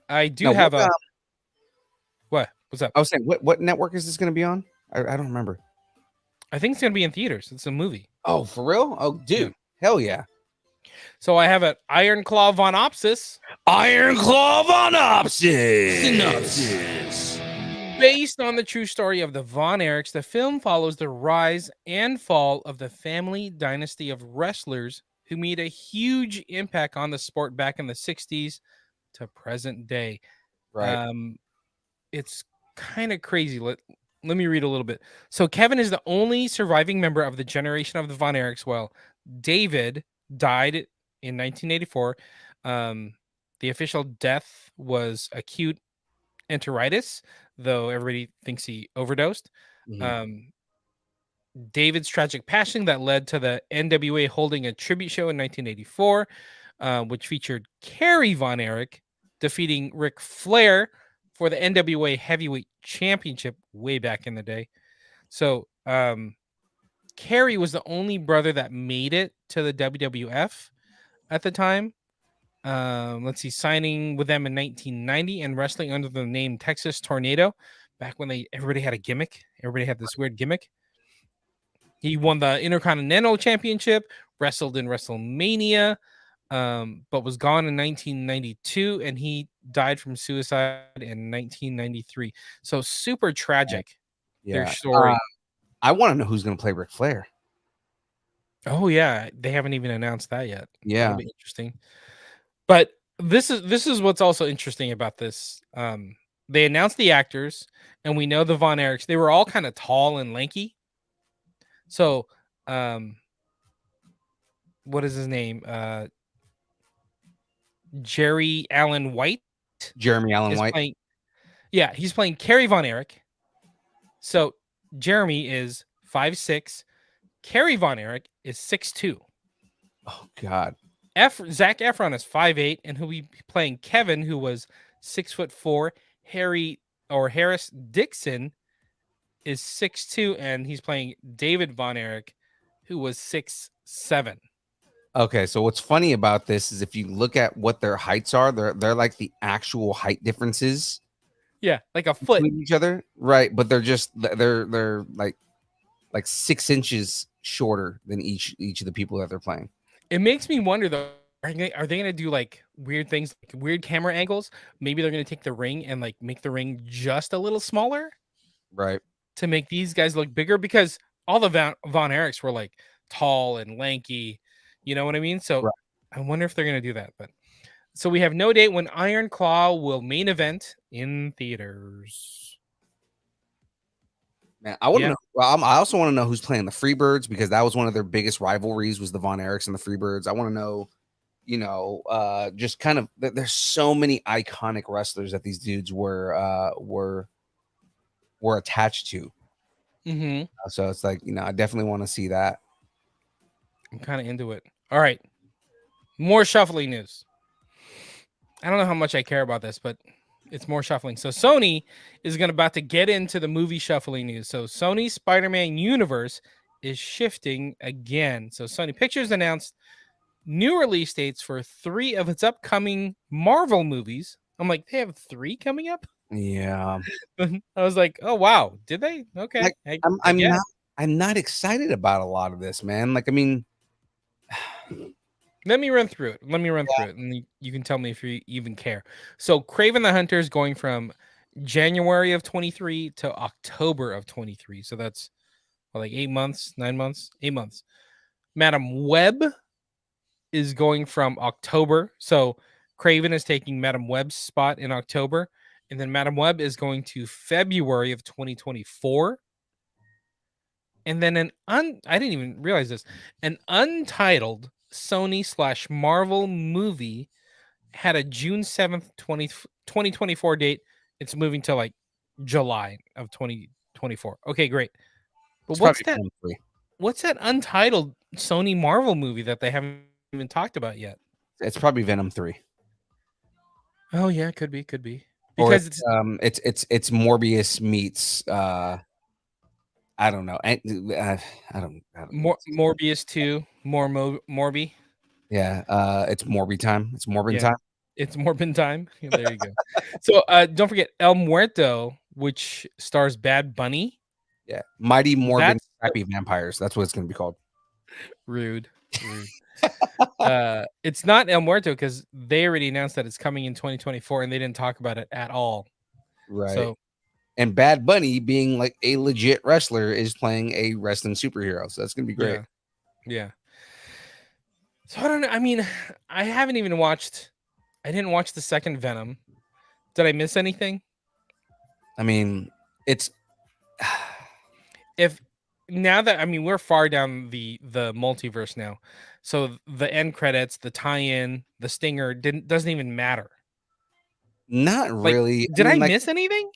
I do have what's up? I was saying, what network is this going to be on? I don't remember. I think it's going to be in theaters. It's a movie. Oh, for real? Oh, dude. Hell yeah. So I have an Iron Claw Von Opsis. Iron Claw Von Opsis. Synopsis. Based on the true story of the Von Erichs, the film follows the rise and fall of the family dynasty of wrestlers who made a huge impact on the sport back in the 60s to present day. Right. It's kind of crazy. Let me read a little bit. So Kevin is the only surviving member of the generation of the Von Erichs. Well, David died in 1984. The official death was acute enteritis, though everybody thinks he overdosed. David's tragic passing that led to the NWA holding a tribute show in 1984, which featured Kerry Von Erich defeating Ric Flair for the NWA Heavyweight Championship way back in the day. So Kerry was the only brother that made it to the WWF at the time. Let's see, signing with them in 1990 and wrestling under the name Texas Tornado back when everybody had a gimmick. Everybody had this weird gimmick. He won the Intercontinental Championship, wrestled in WrestleMania, but was gone in 1992, and he died from suicide in 1993. So super tragic. Their Yeah. story. I want to know who's going to play Ric Flair. Oh yeah, they haven't even announced that yet. Yeah. That'll be interesting. But this is what's also interesting about this. They announced the actors, and we know the Von Erichs. They were all kind of tall and lanky. So, what is his name? Jerry Allen White. Jeremy Allen is White. playing. Yeah, he's playing Kerry Von Erich. So Jeremy is 5'6". Kerry Von Erich is 6'2". Oh God. Zac Efron is 5'8", and he'll be playing Kevin, who was 6'4". Harris Dixon is 6'2", and he's playing David Von Erich, who was 6'7". Okay, so what's funny about this is if you look at what their heights are, they're like the actual height differences Yeah, like a foot. between each other, right? But they're like 6 inches shorter than each of the people that they're playing. It makes me wonder though. Are they gonna do like weird things, like weird camera angles? Maybe they're gonna take the ring and like make the ring just a little smaller Right. to make these guys look bigger, because all the Von Erichs were like tall and lanky. You know what I mean? So Right. I wonder if they're gonna do that. But so we have no date when Iron Claw will main event in theaters. Man, I want to Yeah. know. Well, I also want to know who's playing the Freebirds, because that was one of their biggest rivalries, was the Von Erichs and the Freebirds. I want to know, just kind of. There's so many iconic wrestlers that these dudes were attached to. Mm-hmm. So it's like, I definitely want to see that. I'm kind of into it. All right. More shuffling news. I don't know how much I care about this, but it's more shuffling. So Sony is about to get into the movie shuffling news. So Sony's Spider-Man universe is shifting again. So Sony Pictures announced new release dates for 3 of its upcoming Marvel movies. I'm like, they have 3 coming up? Yeah. I was like, oh wow, did they? Okay. Like, I guess. I'm not excited about a lot of this, man. Like, I mean, Let me run through it. And you can tell me if you even care. So Kraven the Hunter is going from January of 23 to October of 23. So that's like 8 months, 9 months, 8 months. Madam Web is going from October. So Kraven is taking Madam Web's spot in October. And then Madam Web is going to February of 2024. And then I didn't even realize this, an untitled Sony/Marvel movie had a June 7th, 2024 date. It's moving to like July of 2024. Okay, great. But it's what's probably that? Venom 3. What's that untitled Sony Marvel movie that they haven't even talked about yet? It's probably Venom 3. Oh yeah, could be. Or Because it's Morbius meets I don't know. I don't know. Morbius 2, Morbi. Yeah, it's Morbi time. It's Morbin Yeah. time. It's Morbin time. Yeah, there you go. So don't forget El Muerto, which stars Bad Bunny. Yeah, Mighty Morbin That's Happy Vampires. That's what it's going to be called. rude. It's not El Muerto because they already announced that it's coming in 2024 and they didn't talk about it at all. Right. So and Bad Bunny, being like a legit wrestler, is playing a wrestling superhero. So that's going to be great. Yeah. So I don't know. I mean, I didn't watch the second Venom. Did I miss anything? I mean, it's we're far down the multiverse now. So the end credits, the tie-in, the stinger doesn't even matter. not Like, really. Did I mean, like, miss anything?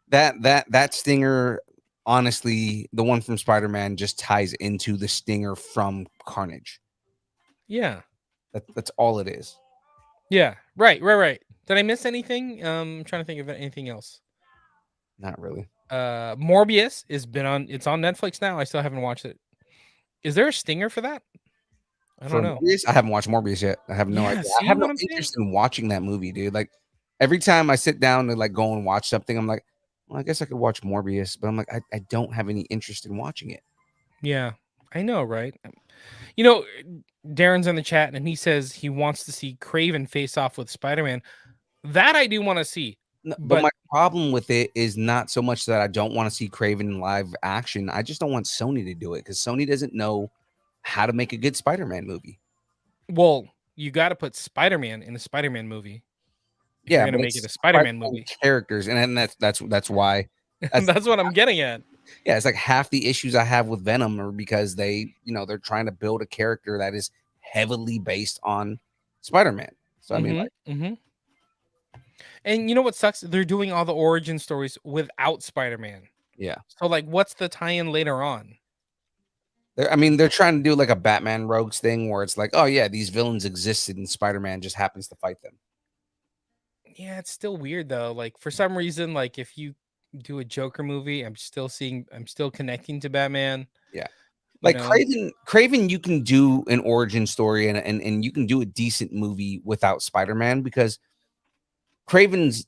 that stinger? Honestly, the one from Spider-Man just ties into the stinger from Carnage. Yeah. That's all it is. Yeah. Right. Did I miss anything? I'm trying to think of anything else. Not really. Morbius it's on Netflix now. I still haven't watched it. Is there a stinger for that? I don't know. Morbius? I haven't watched Morbius yet. I have no idea. see I have what no I'm saying? interest in watching that movie, dude. Like every time I sit down to like go and watch something, I'm like, well, I guess I could watch Morbius, but I'm like, I don't have any interest in watching it. Yeah. I know, right? You know, Darren's in the chat and he says he wants to see Craven face off with Spider-Man. That I do want to see. But But my problem with it is not so much that I don't want to see Craven in live action. I just don't want Sony to do it because Sony doesn't know how to make a good Spider-Man movie. well, you got to put Spider-Man in a Spider-Man movie. If you're But gonna make it it's a Spider-Man movie. characters, and then that's why. That's what I'm getting at. Yeah, it's like half the issues I have with Venom are because they're trying to build a character that is heavily based on Spider-Man. So I mean, like, And you know what sucks? They're doing all the origin stories without Spider-Man. yeah, So like, what's the tie-in later on? they're trying to do like a Batman Rogues thing where it's like, oh yeah, these villains existed and Spider-Man just happens to fight them. Yeah, it's still weird though. Like for some reason, like if you do a Joker movie, I'm still connecting to Batman. Yeah. Like know? Craven, you can do an origin story and you can do a decent movie without Spider-Man because Craven's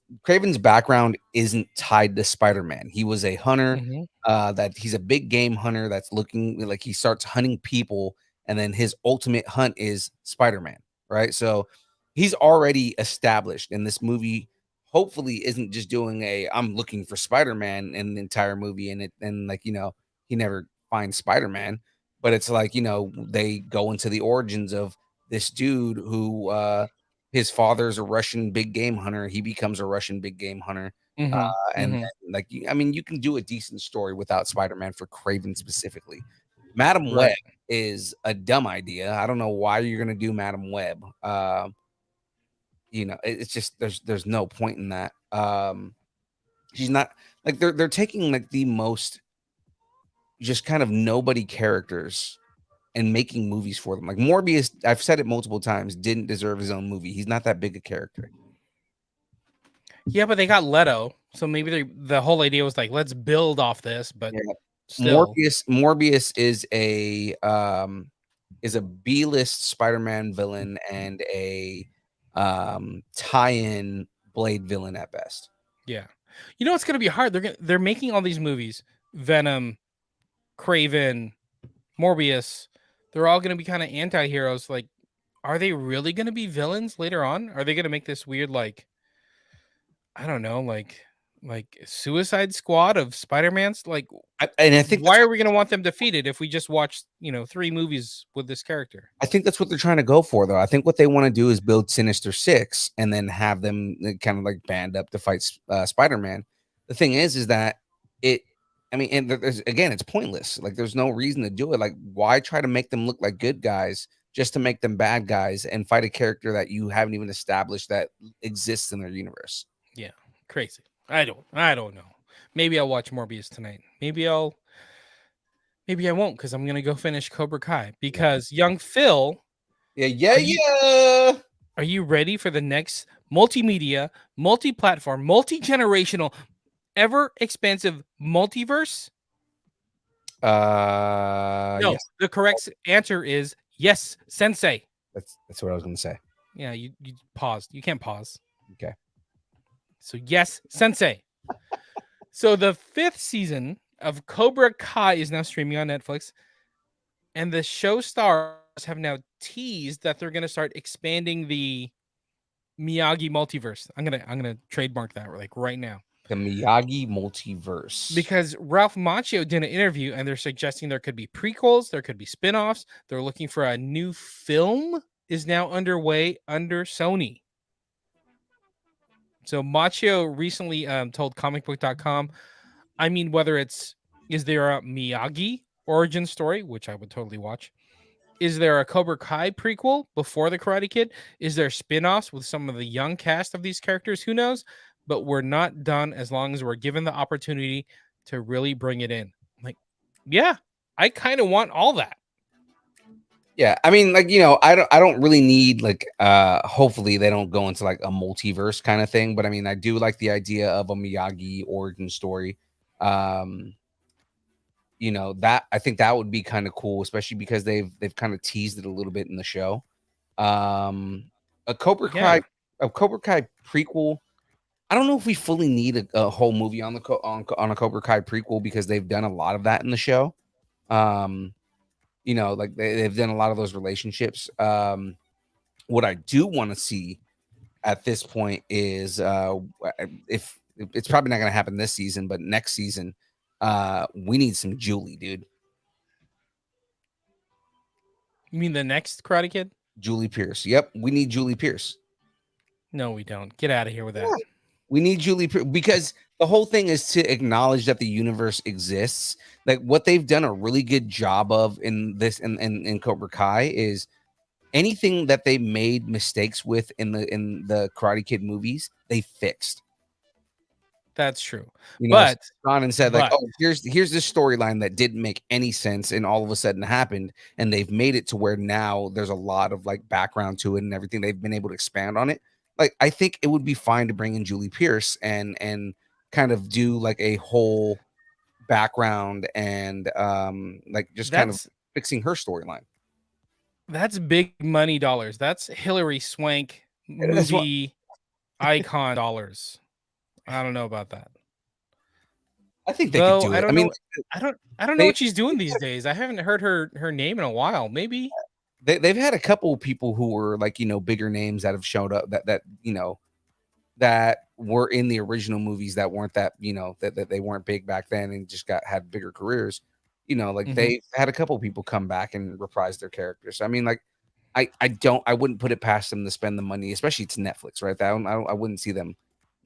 background isn't tied to Spider-Man. He was a hunter, that he's a big game hunter that's looking like he starts hunting people, and then his ultimate hunt is Spider-Man, right? So he's already established, and this movie hopefully isn't just doing a I'm looking for Spider-Man in the entire movie, and like he never finds Spider-Man, but it's like they go into the origins of this dude who his father's a Russian big game hunter. He becomes a Russian big game hunter. And like, you can do a decent story without Spider-Man for Craven specifically. Madam Web is a dumb idea. I don't know why you're going to do Madam Web. It's just, there's no point in that. She's not like they're taking like the most just kind of nobody characters and making movies for them. Like Morbius, I've said it multiple times, didn't deserve his own movie. He's not that big a character. Yeah, but they got Leto, so maybe the whole idea was like, let's build off this. But still. Morbius is a B-list Spider-Man villain and a tie-in Blade villain at best. Yeah, it's gonna be hard. They're making all these movies: Venom, Craven, Morbius. They're all going to be kind of anti-heroes. Like, are they really going to be villains later on? Are they going to make this weird, like, I don't know, like Suicide Squad of Spider-Man's? Like, I think why are we going to want them defeated if we just watched, 3 movies with this character? I think that's what they're trying to go for, though. I think what they want to do is build Sinister Six and then have them kind of like band up to fight Spider-Man. The thing is that and it's pointless. Like, there's no reason to do it. Like, why try to make them look like good guys just to make them bad guys and fight a character that you haven't even established that exists in their universe? Yeah, crazy. I don't know. Maybe I'll watch Morbius tonight. Maybe I won't because I'm gonna go finish Cobra Kai because young Phil. Yeah. Are you ready for the next multimedia, multi-platform, multi-generational, ever expansive multiverse? No, yes. The correct answer is yes, Sensei. That's what I was going to say. Yeah, you paused. You can't pause. Okay. So yes, Sensei. So the 5th season of Cobra Kai is now streaming on Netflix, and the show stars have now teased that they're going to start expanding the Miyagi multiverse. I'm gonna trademark that like right now. The Miyagi multiverse. Because Ralph Macchio did an interview and they're suggesting there could be prequels, there could be spin-offs. They're looking for a new film is now underway under Sony. So Macchio recently told comicbook.com, whether is there a Miyagi origin story, which I would totally watch? Is there a Cobra Kai prequel before the Karate Kid? Is there spin-offs with some of the young cast of these characters? Who knows? But we're not done as long as we're given the opportunity to really bring it in. Like, yeah, I kind of want all that. Yeah, I don't really need like hopefully they don't go into like a multiverse kind of thing, but I do like the idea of a Miyagi origin story. That I think that would be kind of cool, especially because they've kind of teased it a little bit in the show. A Cobra Kai prequel. I don't know if we fully need a whole movie on a Cobra Kai prequel because they've done a lot of that in the show. You know, like they've done a lot of those relationships. What I do want to see at this point is if it's probably not going to happen this season, but next season, we need some Julie, dude. You mean the next Karate Kid? Julie Pierce. Yep, we need Julie Pierce. No, we don't. Get out of here with that. We need Julie Pierce because the whole thing is to acknowledge that the universe exists. Like what they've done a really good job of in this in Cobra Kai is anything that they made mistakes with in the Karate Kid movies, they fixed. That's true. You know, But gone and said like, but- oh, here's this storyline that didn't make any sense, and all of a sudden happened, and they've made it to where now there's a lot of like background to it and everything. They've been able to expand on it. Like, I think it would be fine to bring in Julie Pierce and kind of do like a whole background and like just kind of fixing her storyline. That's big money dollars. That's Hillary Swank That's what- movie icon dollars. I don't know about that. I think they Though, could do I it. don't I mean, know. I don't know what she's doing these days. I haven't heard her name in a while. Maybe they've had a couple of people who were like, you know, bigger names that have showed up that you know that were in the original movies that weren't that, you know, that they weren't big back then and just had bigger careers. You know, like they had a couple of people come back and reprise their characters. So, I mean, like I wouldn't put it past them to spend the money, especially it's Netflix, right? I wouldn't see them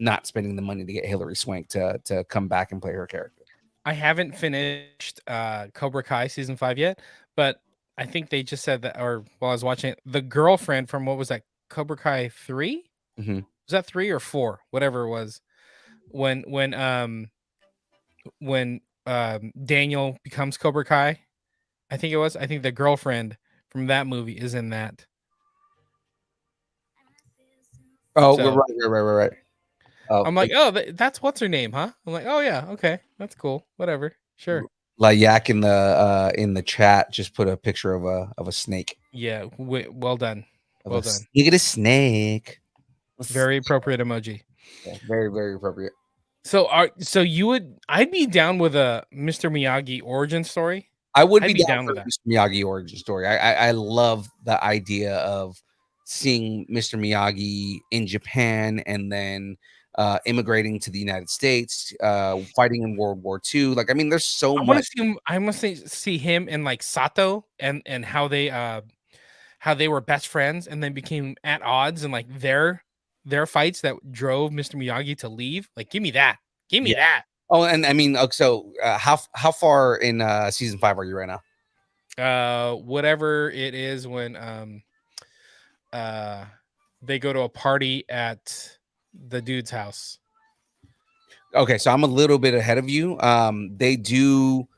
not spending the money to get Hillary Swank to come back and play her character. I haven't finished Cobra Kai season 5 yet, but I think they just said that, or while I was watching it, the girlfriend from what was that, Cobra Kai 3? Mhm. Was that 3 or 4? Whatever it was. When Daniel becomes Cobra Kai, I think it was. I think the girlfriend from that movie is in that. Oh, So- right. Oh, I'm like, oh, that's what's her name, huh? I'm like, oh yeah, okay, that's cool, whatever, sure. La Yak in the chat just put a picture of a snake. Yeah, well done, well done. Look at a snake. Very appropriate emoji. Yeah, very, very appropriate. So I'd be down with a Mr. Miyagi origin story. I would I'd be be down down for with Mr. Miyagi origin story. I love the idea of seeing Mr. Miyagi in Japan and then immigrating to the United States, fighting in World War II. Like, I mean, there's so I want much. to see him. I must see him and like Sato and how they were best friends and then became at odds and like their fights that drove Mr. Miyagi to leave. Like, give me that. Give me that. Oh, and I mean, so how far in season 5 are you right now? Whatever it is when they go to a party at the dude's house. Okay, so I'm a little bit ahead of you. They do,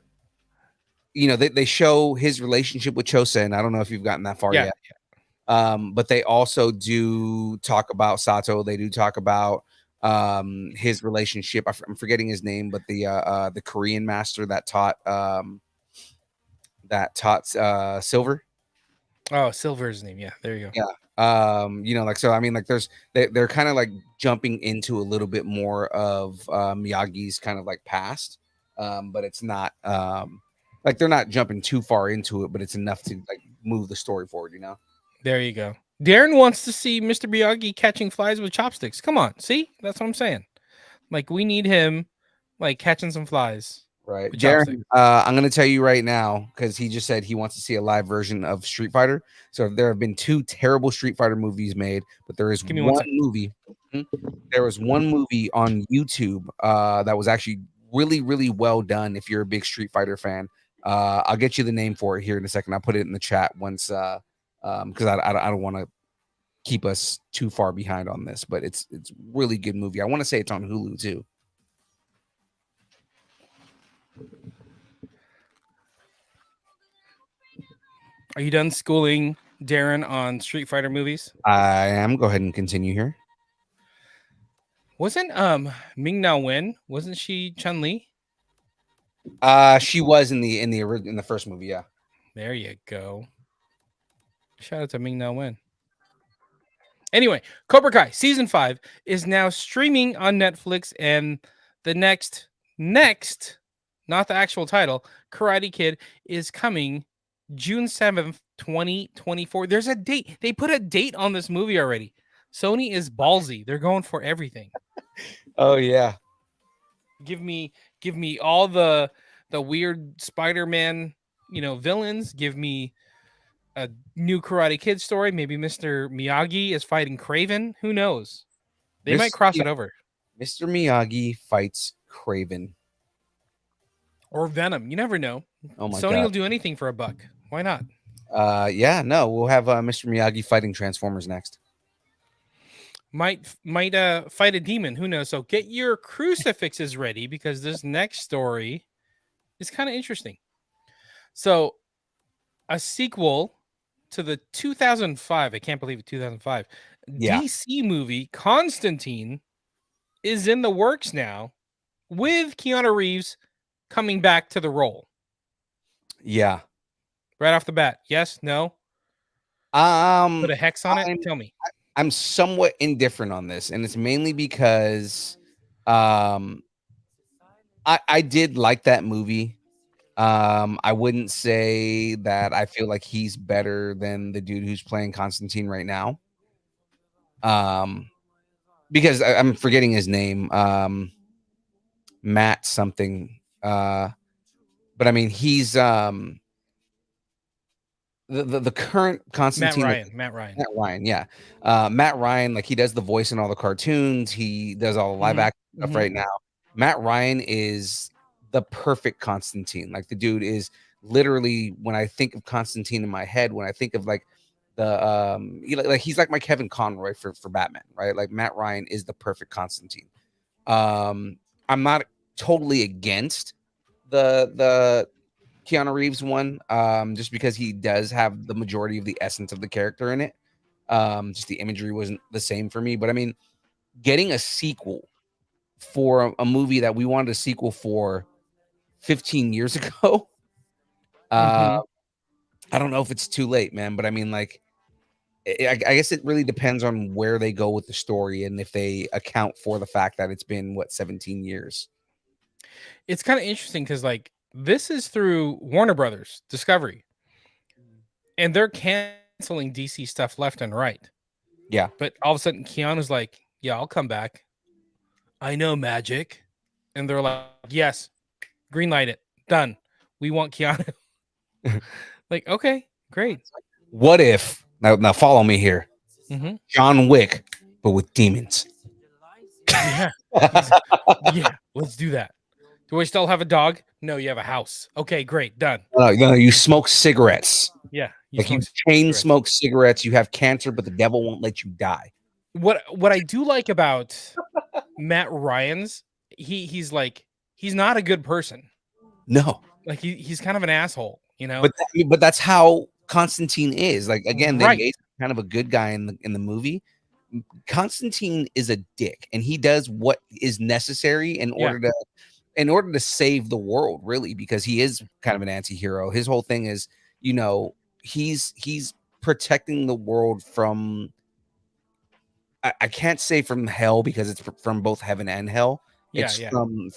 you know, they show his relationship with Chosen. I don't know if you've gotten that far Yeah. yet. But they also do talk about Sato. They do talk about his relationship. I'm forgetting his name, but the Korean master that taught Silver. Oh, Silver's name. Yeah, there you go. Yeah. You know, like, so I mean, like they're kind of like jumping into a little bit more of Miyagi's kind of like past, but it's not like they're not jumping too far into it, but it's enough to like move the story forward, you know. There you go. Darren wants to see Mr. Miyagi catching flies with chopsticks. Come on, see? That's what I'm saying. Like, we need him like catching some flies. Right, with Darren. chopsticks. I'm gonna tell you right now because he just said he wants to see a live version of Street Fighter. So there have been 2 terrible Street Fighter movies made, but there is Give me one one second. movie. There was one movie on YouTube that was actually really, really well done. If you're a big Street Fighter fan, I'll get you the name for it here in a second. I'll put it in the chat once, because I don't want to keep us too far behind on this, but it's really good movie. I want to say it's on Hulu too. Are you done schooling Darren on Street Fighter movies? I am. Go ahead and continue here. Wasn't Ming Na Wen? Wasn't she Chun Li? She was in the first movie. Yeah. There you go. Shout out to Ming Na Wen. Anyway, Cobra Kai season 5 is now streaming on Netflix, and the next, not the actual title, Karate Kid is coming June 7th, 2024. There's a date. They put a date on this movie already. Sony is ballsy. They're going for everything. Oh yeah. Give me all the weird Spider-Man, villains. Give me a new Karate Kid story. Maybe Mr. Miyagi is fighting Craven. Who knows? They might cross it over. Mr. Miyagi fights Craven. Or Venom. You never know. Oh my Sony god. will do anything for a buck. Why not? Yeah, no, we'll have Mr. Miyagi fighting Transformers next. Might fight a demon. Who knows? So get your crucifixes ready because this next story is kind of interesting. So a sequel to the 2005, I can't believe it, 2005 Yeah. DC movie Constantine is in the works now with Keanu Reeves coming back to the role. Yeah. Right off the bat. Yes, no. Put a hex on it. Tell me. I'm somewhat indifferent on this, and it's mainly because I did like that movie. I wouldn't say that I feel like he's better than the dude who's playing Constantine right now. Because I'm forgetting his name. Matt something. But I mean, he's the current Constantine. Matt Ryan. Yeah. Matt Ryan, like he does the voice in all the cartoons. He does all the live action stuff right now. Matt Ryan is the perfect Constantine. Like the dude is literally, when I think of Constantine in my head, when I think of like the he's like my Kevin Conroy for Batman, right? Like Matt Ryan is the perfect Constantine. I'm not totally against the Keanu Reeves one, just because he does have the majority of the essence of the character in it. Just the imagery wasn't the same for me. But I mean, getting a sequel for a movie that we wanted a sequel for 15 years ago, I don't know if it's too late, man. But I mean, like, I guess it really depends on where they go with the story and if they account for the fact that it's been 17 years. It's kind of interesting because like this is through Warner Brothers Discovery, and they're canceling DC stuff left and right. Yeah, but all of a sudden Keanu's like, "Yeah, I'll come back. I know magic," and they're like, "Yes, green light it, done. We want Keanu." Like, okay, great. What if now follow me here? John Wick, but with demons. Yeah, yeah. Let's do that. Do I still have a dog? No, you have a house. Okay, great, done. No, you smoke cigarettes. Yeah, you chain smoke cigarettes. You have cancer, but the devil won't let you die. What I do like about Matt Ryan's, he's like, he's not a good person. No, like he's kind of an asshole, you know. But that's how Constantine is. Like again, they made kind of a good guy in the movie. Constantine is a dick, and he does what is necessary in order to save the world, really, because he is kind of an anti-hero. His whole thing is, he's protecting the world from, I can't say from hell because it's from both heaven and hell. It's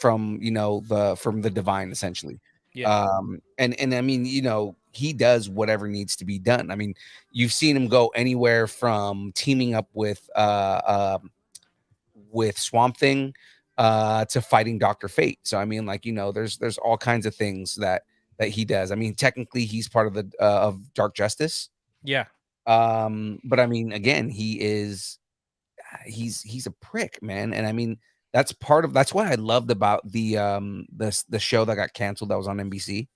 from the divine, essentially. And I mean, he does whatever needs to be done. I mean, you've seen him go anywhere from teaming up with Swamp Thing to fighting Dr. Fate. So I mean, like, there's all kinds of things that he does. I mean, technically he's part of the of Dark Justice. Yeah. But I mean, again, he's a prick, man. And I mean, that's what I loved about the show that got canceled that was on NBC.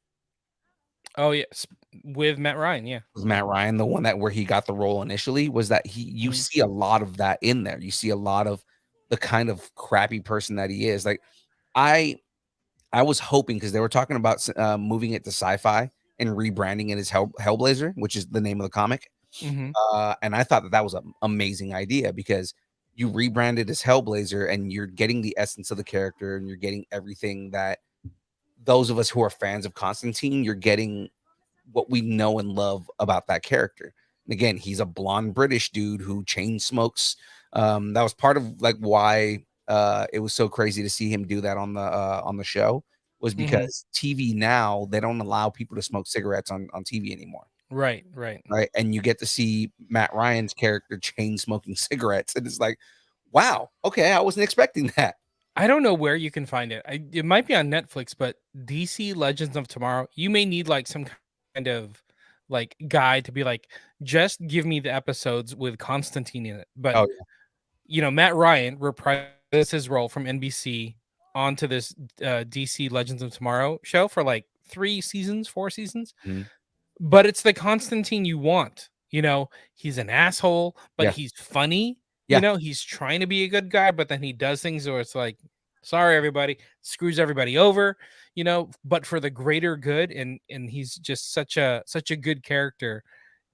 Oh yes, with Matt Ryan. Yeah, with Matt Ryan, the one where he got the role initially, was that you see a lot of that in there. You see a lot of the kind of crappy person that he is. Like I was hoping, because they were talking about moving it to Sci-Fi and rebranding it as Hellblazer, which is the name of the comic. And I thought that was an amazing idea, because you rebranded as Hellblazer and you're getting the essence of the character and you're getting everything that those of us who are fans of Constantine, you're getting what we know and love about that character. And again, he's a blonde British dude who chain smokes. That was part of like why it was so crazy to see him do that on the show. was because TV now they don't allow people to smoke cigarettes on TV anymore. Right. Right. And you get to see Matt Ryan's character chain smoking cigarettes. And it's like, wow, okay, I wasn't expecting that. I don't know where you can find it. It might be on Netflix, but DC Legends of Tomorrow, you may need like some kind of like guide to be like, just give me the episodes with Constantine in it. But Oh, Matt Ryan reprised his role from NBC onto this DC Legends of Tomorrow show for like 4 seasons. Mhm. But it's the Constantine you want. He's an asshole, but Yeah. he's funny. Yeah. He's trying to be a good guy, but then he does things where it's like, sorry, everybody, screws everybody over, but for the greater good. And he's just such a good character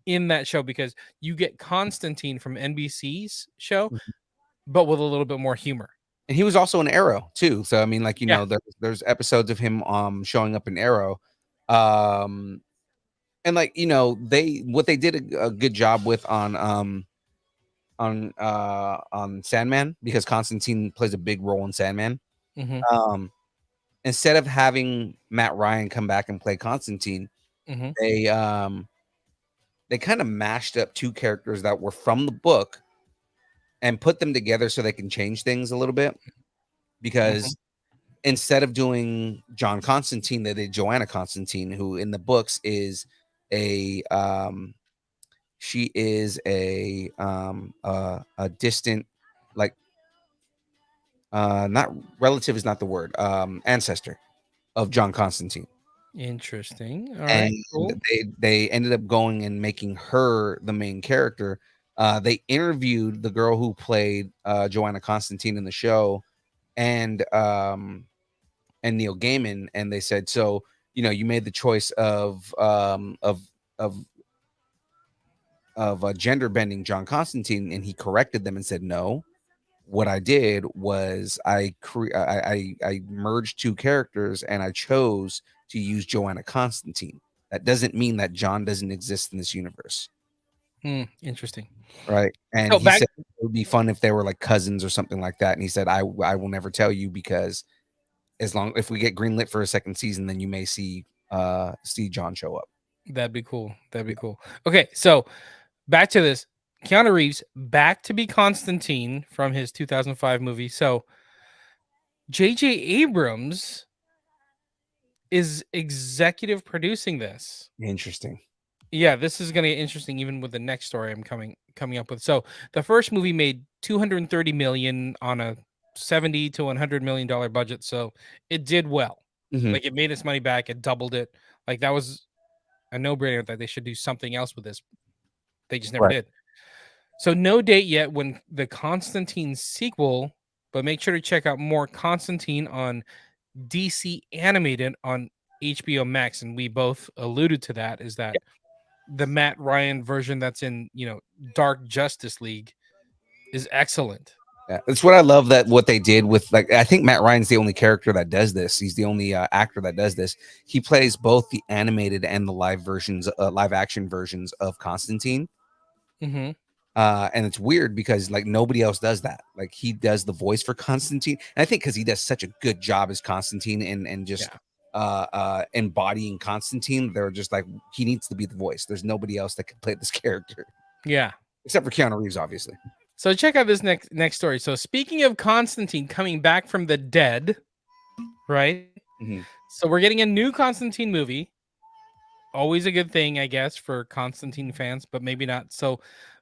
in that show, because you get Constantine from NBC's show, Mhm. but with a little bit more humor. And he was also in Arrow too. So I mean, like, Yeah. there's episodes of him showing up in Arrow. And like, what they did a good job with on Sandman, because Constantine plays a big role in Sandman. Mhm. Instead of having Matt Ryan come back and play Constantine, Mhm. they kind of mashed up two characters that were from the book and put them together so they can change things a little bit. Because instead of doing John Constantine, they did Joanna Constantine, who in the books is she is a distant, like, not relative is not the word, ancestor of John Constantine. Interesting. All right. And Cool. they ended up going and making her the main character. They interviewed the girl who played Joanna Constantine in the show, and Neil Gaiman, and they said, so you made the choice of gender bending John Constantine, and he corrected them and said, no, what I did was I merged two characters and I chose to use Joanna Constantine. That doesn't mean that John doesn't exist in this universe. Interesting. Right. And So he back- said it would be fun if they were like cousins or something like that. And he said, I will never tell you, because if we get greenlit for a second season, then you may see John show up. That'd be cool. Okay, so back to this. Keanu Reeves back to be Constantine from his 2005 movie. So J.J. Abrams is executive producing this. Interesting. Yeah, this is going to get interesting even with the next story I'm coming up with. So the first movie made $230 million on a $70 to $100 million budget. So it did well. Mhm. Like, it made its money back. It doubled it. Like, that was a no-brainer that they should do something else with this. They just never did. So no date yet when the Constantine sequel, but make sure to check out more Constantine on DC Animated on HBO Max. And we both alluded to that, is that the Matt Ryan version that's in, Dark Justice League is excellent. Yeah, it's what I love, that what they did with, like, I think Matt Ryan's the only character that does this. He's the only actor that does this. He plays both the animated and the live action versions of Constantine. Mm-hmm. And it's weird because like nobody else does that. Like, he does the voice for Constantine, and I think because he does such a good job as Constantine and just embodying Constantine, they're just like, he needs to be the voice. There's nobody else that can play this character. Yeah, except for Keanu Reeves, obviously. So check out this next story. So speaking of Constantine coming back from the dead, right? Mm-hmm. So we're getting a new Constantine movie. Always a good thing, I guess, for Constantine fans, but maybe not. So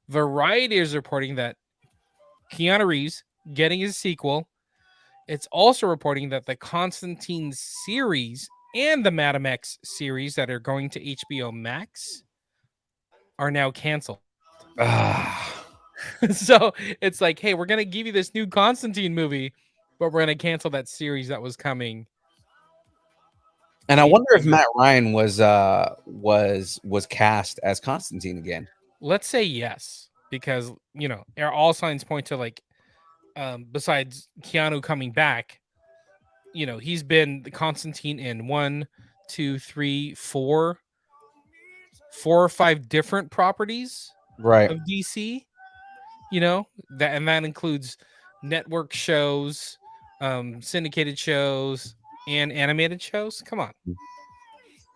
Variety is reporting that Keanu Reeves getting his sequel. It's also reporting that the Constantine series and the Madam X series that are going to HBO Max are now canceled. So it's like, hey, we're gonna give you this new Constantine movie, but we're gonna cancel that series that was coming. And I wonder if Matt Ryan was cast as Constantine again. Let's say yes, because all signs point to, like, besides Keanu coming back, he's been the Constantine in 1, 2, 3, 4 or 5 different properties, right, of DC. That includes network shows, syndicated shows, and animated shows. Come on,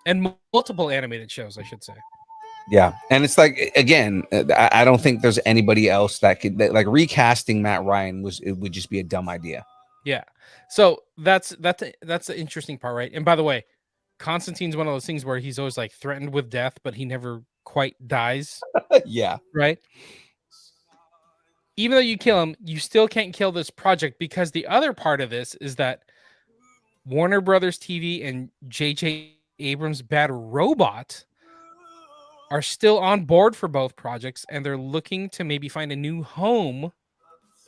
and multiple animated shows, I should say. Yeah, and it's like again, I don't think there's anybody else that could like recasting Matt Ryan would just be a dumb idea. Yeah. So that's the interesting part, right? And by the way, Constantine's one of those things where he's always like threatened with death, but he never quite dies, Yeah, right? Even though you kill him, you still can't kill this project because the other part of this is that Warner Brothers TV and J.J. Abrams' Bad Robot are still on board for both projects, and they're looking to maybe find a new home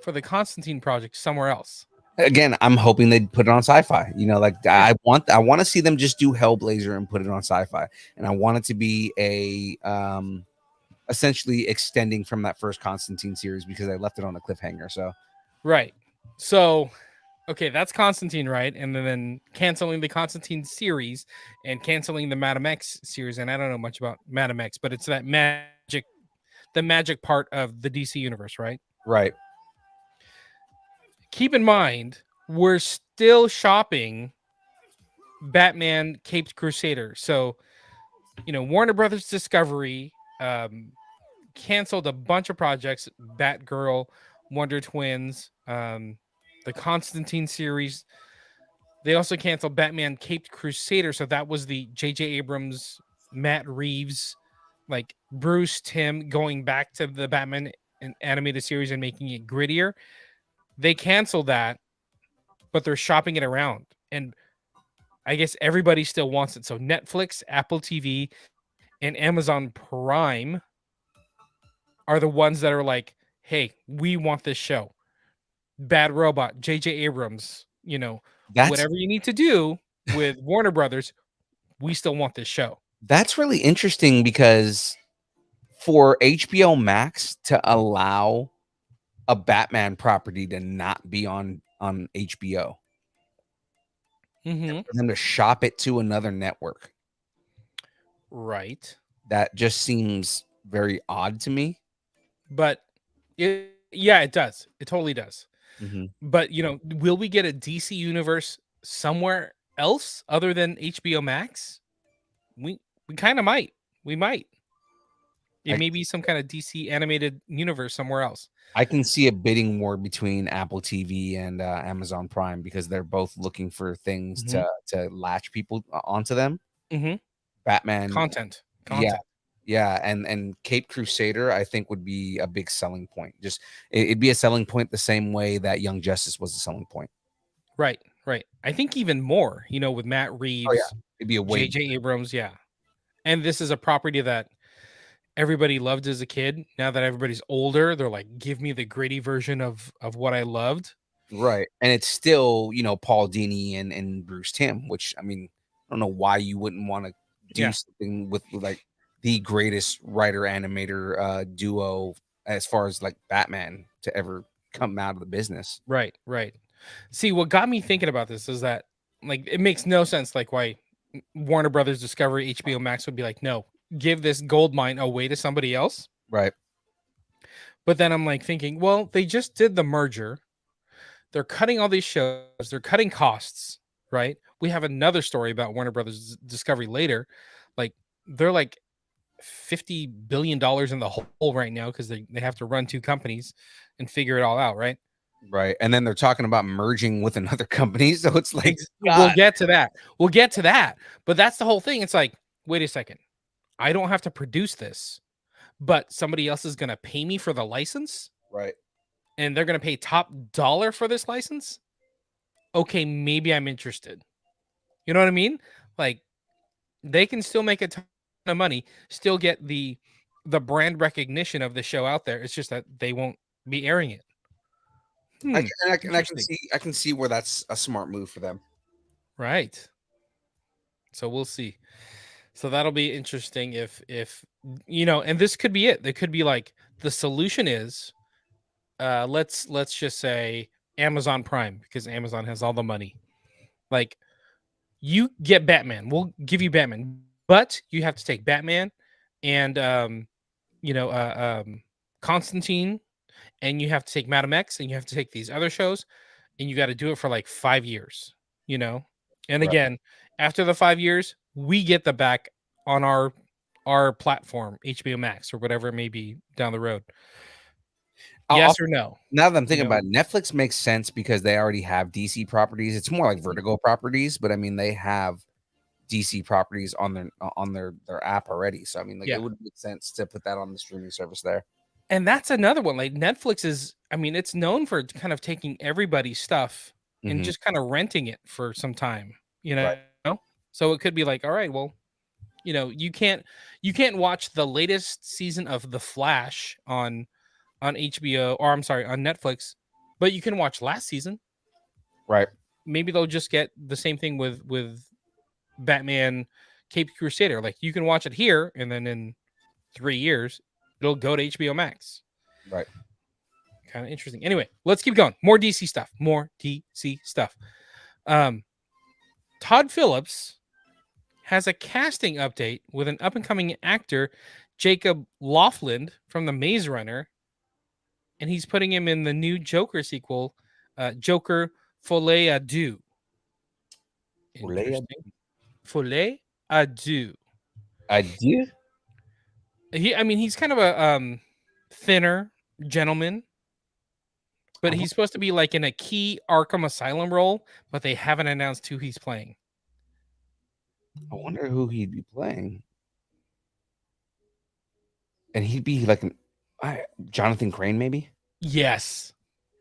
for the Constantine project somewhere else. again, I'm hoping they put it on Sci-Fi. You know, like I want to see them just do Hellblazer and put it on Sci-Fi, and I want it to be a essentially extending from that first Constantine series because I left it on a cliffhanger. So Right. So, okay, that's Constantine, right? And then canceling the Constantine series and canceling the Madam X series. And I don't know much about Madam X, but it's that the magic part of the DC universe, right? right, Keep in mind, we're still shopping Batman Caped Crusader. So, Warner Brothers Discovery canceled a bunch of projects, Batgirl, Wonder Twins, the Constantine series. They also canceled Batman Caped Crusader. So that was the J.J. Abrams, Matt Reeves, like Bruce Timm going back to the Batman animated series and making it grittier. They canceled that, but they're shopping it around. And I guess everybody still wants it. So Netflix, Apple TV, and Amazon Prime are the ones that are like, hey, we want this show. Bad Robot, J.J. Abrams, that's whatever you need to do with Warner Brothers, we still want this show. that's really interesting because for HBO Max to allow a Batman property to not be on HBO, Mm-hmm. for them to shop it to another network, Right. that just seems very odd to me. But it does. It totally does. But, will we get a DC universe somewhere else other than HBO Max? We kind of might. We might. It may be some kind of DC animated universe somewhere else. I can see a bidding war between Apple TV and Amazon Prime because they're both looking for things to latch people onto them. Mm-hmm. Batman Content. Yeah, and Cape Crusader I think would be a big selling point. Just it'd be a selling point the same way that Young Justice was a selling point. Right. I think even more, with Matt Reeves, It'd be a way. J.J. Abrams, yeah. And this is a property that everybody loved as a kid. Now that everybody's older, they're like, give me the gritty version of what I loved. Right. And it's still, Paul Dini and Bruce Timm, which I mean, I don't know why you wouldn't want to do something with like the greatest writer animator duo as far as like Batman to ever come out of the business. Right. See, what got me thinking about this is that like it makes no sense like why Warner Brothers Discovery, HBO Max would be like, no, give this gold mine away to somebody else. Right. But then I'm like thinking, well, they just did the merger. They're cutting all these shows. They're cutting costs, right? We have another story about Warner Brothers Discovery later. Like they're like $50 billion in the hole right now because they have to run two companies and figure it all out, right? Right. And then they're talking about merging with another company. So it's like, we'll get to that. But that's the whole thing. It's like, wait a second. I don't have to produce this, but somebody else is going to pay me for the license. right. And they're going to pay top dollar for this license. Okay, maybe I'm interested. You know what I mean? Like they can still make a ton of money, still get the brand recognition of the show out there. It's just that they won't be airing it. I can see where that's a smart move for them. Right. So we'll see. So that'll be interesting if and this could be it. There could be like the solution is let's just say Amazon Prime because Amazon has all the money. Like you get Batman. We'll give you Batman, but you have to take Batman and Constantine, and you have to take Madam X, and you have to take these other shows, and you got to do it for like 5 years. And Right. again, after the 5 years, we get the back on our platform, HBO Max or whatever it may be down the road. Yes or no? Now that I'm thinking know? about it, Netflix makes sense because they already have DC properties. It's more like Vertigo properties, but I mean they have DC properties on their app already. So I mean, like Yeah. it would make sense to put that on the streaming service there. And that's another one. Like Netflix is, I mean, it's known for kind of taking everybody's stuff and Mhm. just kind of renting it for some time, Right. So it could be like, all right, well, you can't watch the latest season of The Flash on HBO, or I'm sorry, on Netflix, but you can watch last season. Right. Maybe they'll just get the same thing with Batman Cape Crusader. Like you can watch it here, and then in 3 years, it'll go to HBO Max. Right. Kind of interesting. Anyway, let's keep going. More DC stuff. Todd Phillips has a casting update with an up and coming actor, Jacob Laughlin from The Maze Runner, and he's putting him in the new Joker sequel, Joker Folie à Deux. Interesting. Folie à Deux. I do. He's kind of a thinner gentleman, but he's supposed to be like in a key Arkham Asylum role, but they haven't announced who he's playing. I wonder who he'd be playing. And he'd be like Jonathan Crane, maybe? Yes.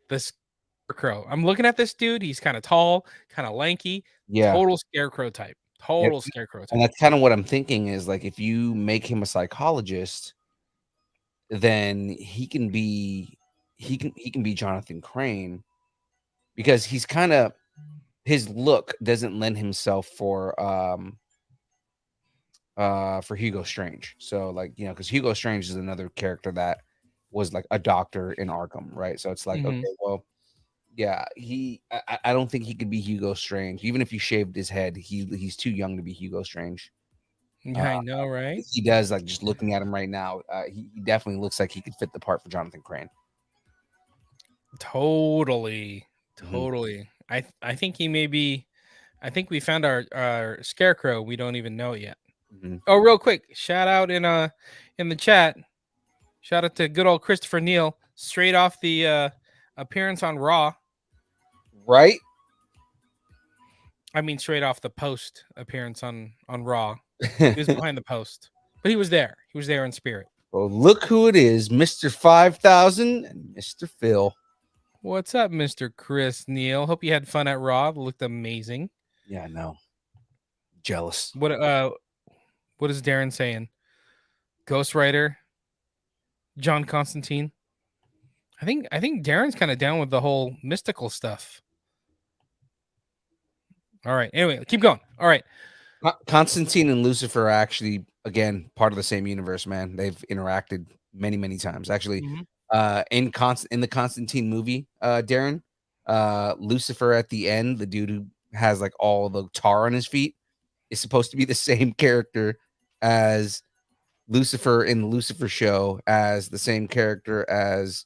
The Scarecrow. I'm looking at this dude. He's kind of tall, kind of lanky. Yeah. Total Scarecrow type. Scarecrow type. And that's kind of what I'm thinking is like if you make him a psychologist, then he can be Jonathan Crane because he's kind of his look doesn't lend himself for Hugo Strange. So like, because Hugo Strange is another character that was like a doctor in Arkham, right? So it's like, okay, well, yeah, I don't think he could be Hugo Strange. Even if you shaved his head, he's too young to be Hugo Strange. I know, right? He does, like just looking at him right now, he definitely looks like he could fit the part for Jonathan Crane. Totally. I think he may be. I think we found our Scarecrow. We don't even know it yet. Oh, real quick, shout out in the chat. Shout out to good old Christopher Neal, straight off the appearance on Raw. Right? I mean, straight off the post appearance on Raw. He was behind the post, but he was there. He was there in spirit. Well, look who it is, Mr. 5000 and Mr. Phil. What's up, Mr. Chris Neal? Hope you had fun at Raw. It looked amazing. Yeah, I know. Jealous. What is Darren saying? Ghost Rider, John Constantine. I think Darren's kind of down with the whole mystical stuff. All right. Anyway, keep going. All right. Constantine and Lucifer are actually, again, part of the same universe, man. They've interacted many, many times. Actually, in the Constantine movie, Darren, Lucifer at the end, the dude who has like all the tar on his feet, is supposed to be the same character as Lucifer in the Lucifer show, as the same character as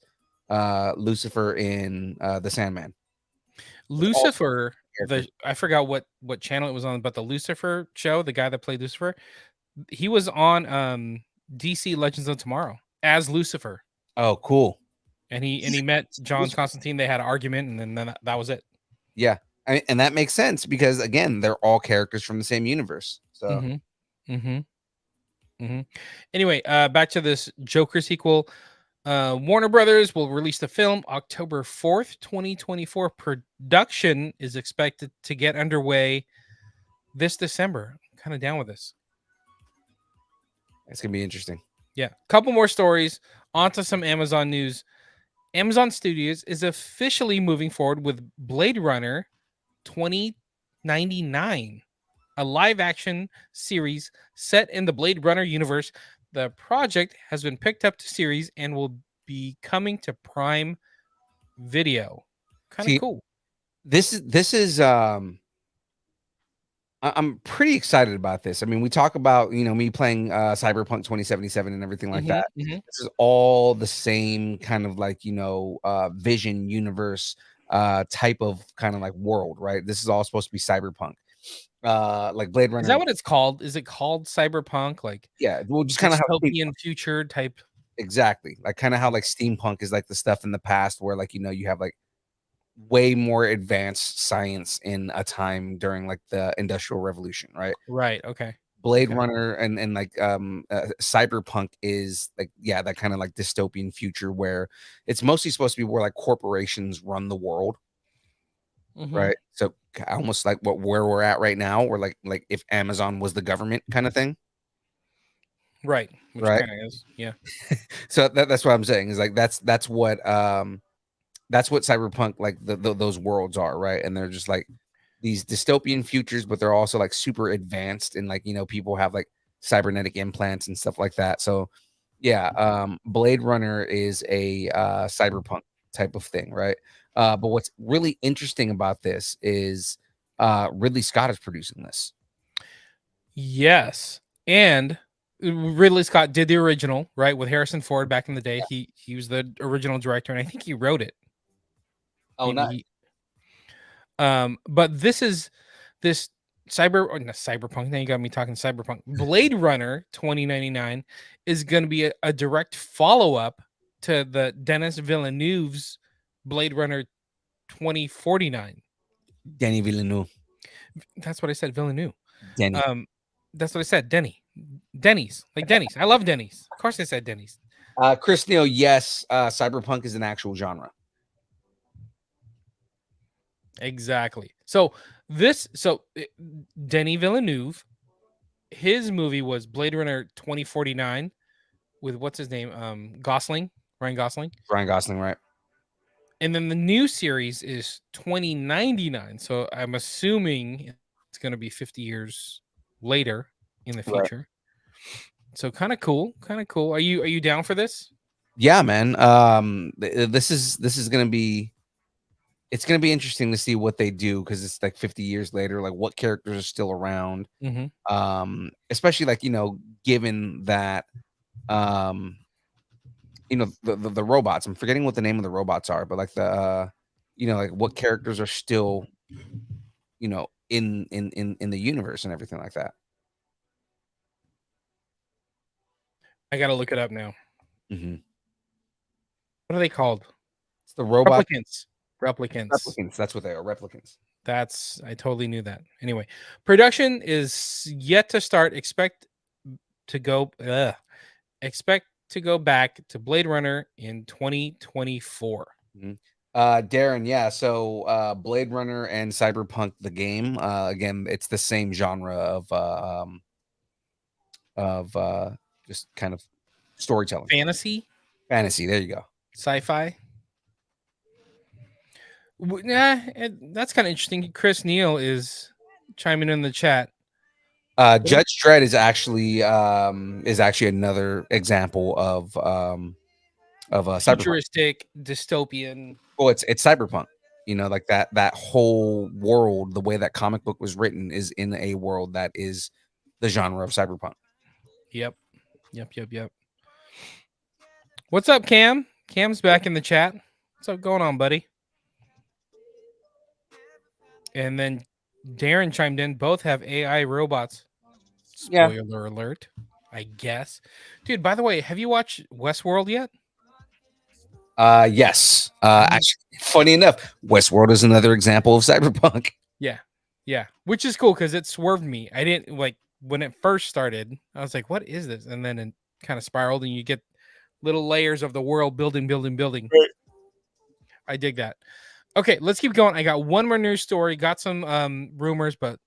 Lucifer in the Sandman. Lucifer, I forgot what channel it was on, but the Lucifer show, the guy that played Lucifer, he was on DC Legends of Tomorrow as Lucifer. Oh, cool. And he met John Constantine. They had an argument, and then that was it. Yeah. And that makes sense because again, they're all characters from the same universe. So Anyway, back to this Joker sequel. Warner Brothers will release the film October 4th, 2024. Production is expected to get underway this December. I'm kind of down with this. It's gonna be interesting. Yeah. Couple more stories. Onto some Amazon news. Amazon Studios is officially moving forward with Blade Runner 2099, a live-action series set in the Blade Runner universe. The project has been picked up to series and will be coming to Prime Video. Kind of cool. This is I'm pretty excited about this. I mean, we talk about, me playing Cyberpunk 2077 and everything like that. This is all the same kind of like, vision universe type of kind of like world, right? This is all supposed to be Cyberpunk. like Blade Runner. Is that what it's called? Is it called cyberpunk? Like Yeah, well, just kind of how dystopian future type. exactly, like kind of how like steampunk is like the stuff in the past where like you have like way more advanced science in a time during like the Industrial Revolution, right? Right. Okay. Blade Okay. Runner and like cyberpunk is like that kind of like dystopian future where it's mostly supposed to be where like corporations run the world, Mhm. right? So almost like where we're at right now, where like if Amazon was the government kind of thing, Right. Which right? kind of is. Yeah. So that's what I'm saying is like that's what cyberpunk like those worlds are, right? And they're just like these dystopian futures, but they're also like super advanced and like people have like cybernetic implants and stuff like that. So Blade Runner is a cyberpunk type of thing, right? But what's really interesting about this is Ridley Scott is producing this. Yes. And Ridley Scott did the original, right, with Harrison Ford back in the day. He was the original director, and I think he wrote it. Oh, nice. But this cyberpunk. Now you got me talking cyberpunk. Blade Runner 2099 is going to be a direct follow-up to the Denis Villeneuve's Blade Runner 2049. Denis Villeneuve. That's what I said, Villeneuve. Denny. That's what I said, Denny's. Like Denny's. I love Denny's. Of course I said Denny's. Chris Neal, yes, cyberpunk is an actual genre. Exactly. So Denis Villeneuve, his movie was Blade Runner 2049 with what's his name? Ryan Gosling. Ryan Gosling, right? And then the new series is 2099. So I'm assuming it's going to be 50 years later in the future. Right. So kind of cool. Are you down for this? Yeah, man. This is going to be it's going to be interesting to see what they do because it's like 50 years later, like what characters are still around. Mm-hmm. Especially like, given that, the robots, I'm forgetting what the name of the robots are, but like like what characters are still, in the universe and everything like that. I got to look it up now. Mm-hmm. What are they called? It's the robot Replicants. That's what they are. Replicants. I totally knew that. Anyway, production is yet to start. Expect to go back to Blade Runner in 2024. Mm-hmm. Darren, yeah. So Blade Runner and Cyberpunk the game. Again, it's the same genre of just kind of storytelling. Fantasy. There you go. Sci-fi. Yeah, that's kind of interesting. Chris Neal is chiming in the chat. Judge Dredd is actually another example of a futuristic dystopian. Well, it's cyberpunk. Like that whole world, the way that comic book was written, is in a world that is the genre of cyberpunk. Yep. What's up, Cam? Cam's back in the chat. What's up going on, buddy? And then Darren chimed in. Both have AI robots. Spoiler alert, I guess. Dude, by the way, have you watched Westworld yet? Yes. Actually, funny enough, Westworld is another example of cyberpunk. Yeah. Which is cool because it swerved me. I didn't like when it first started. I was like, "What is this?" And then it kind of spiraled, and you get little layers of the world building. Right. I dig that. Okay, let's keep going. I got one more news story. Got some rumors, but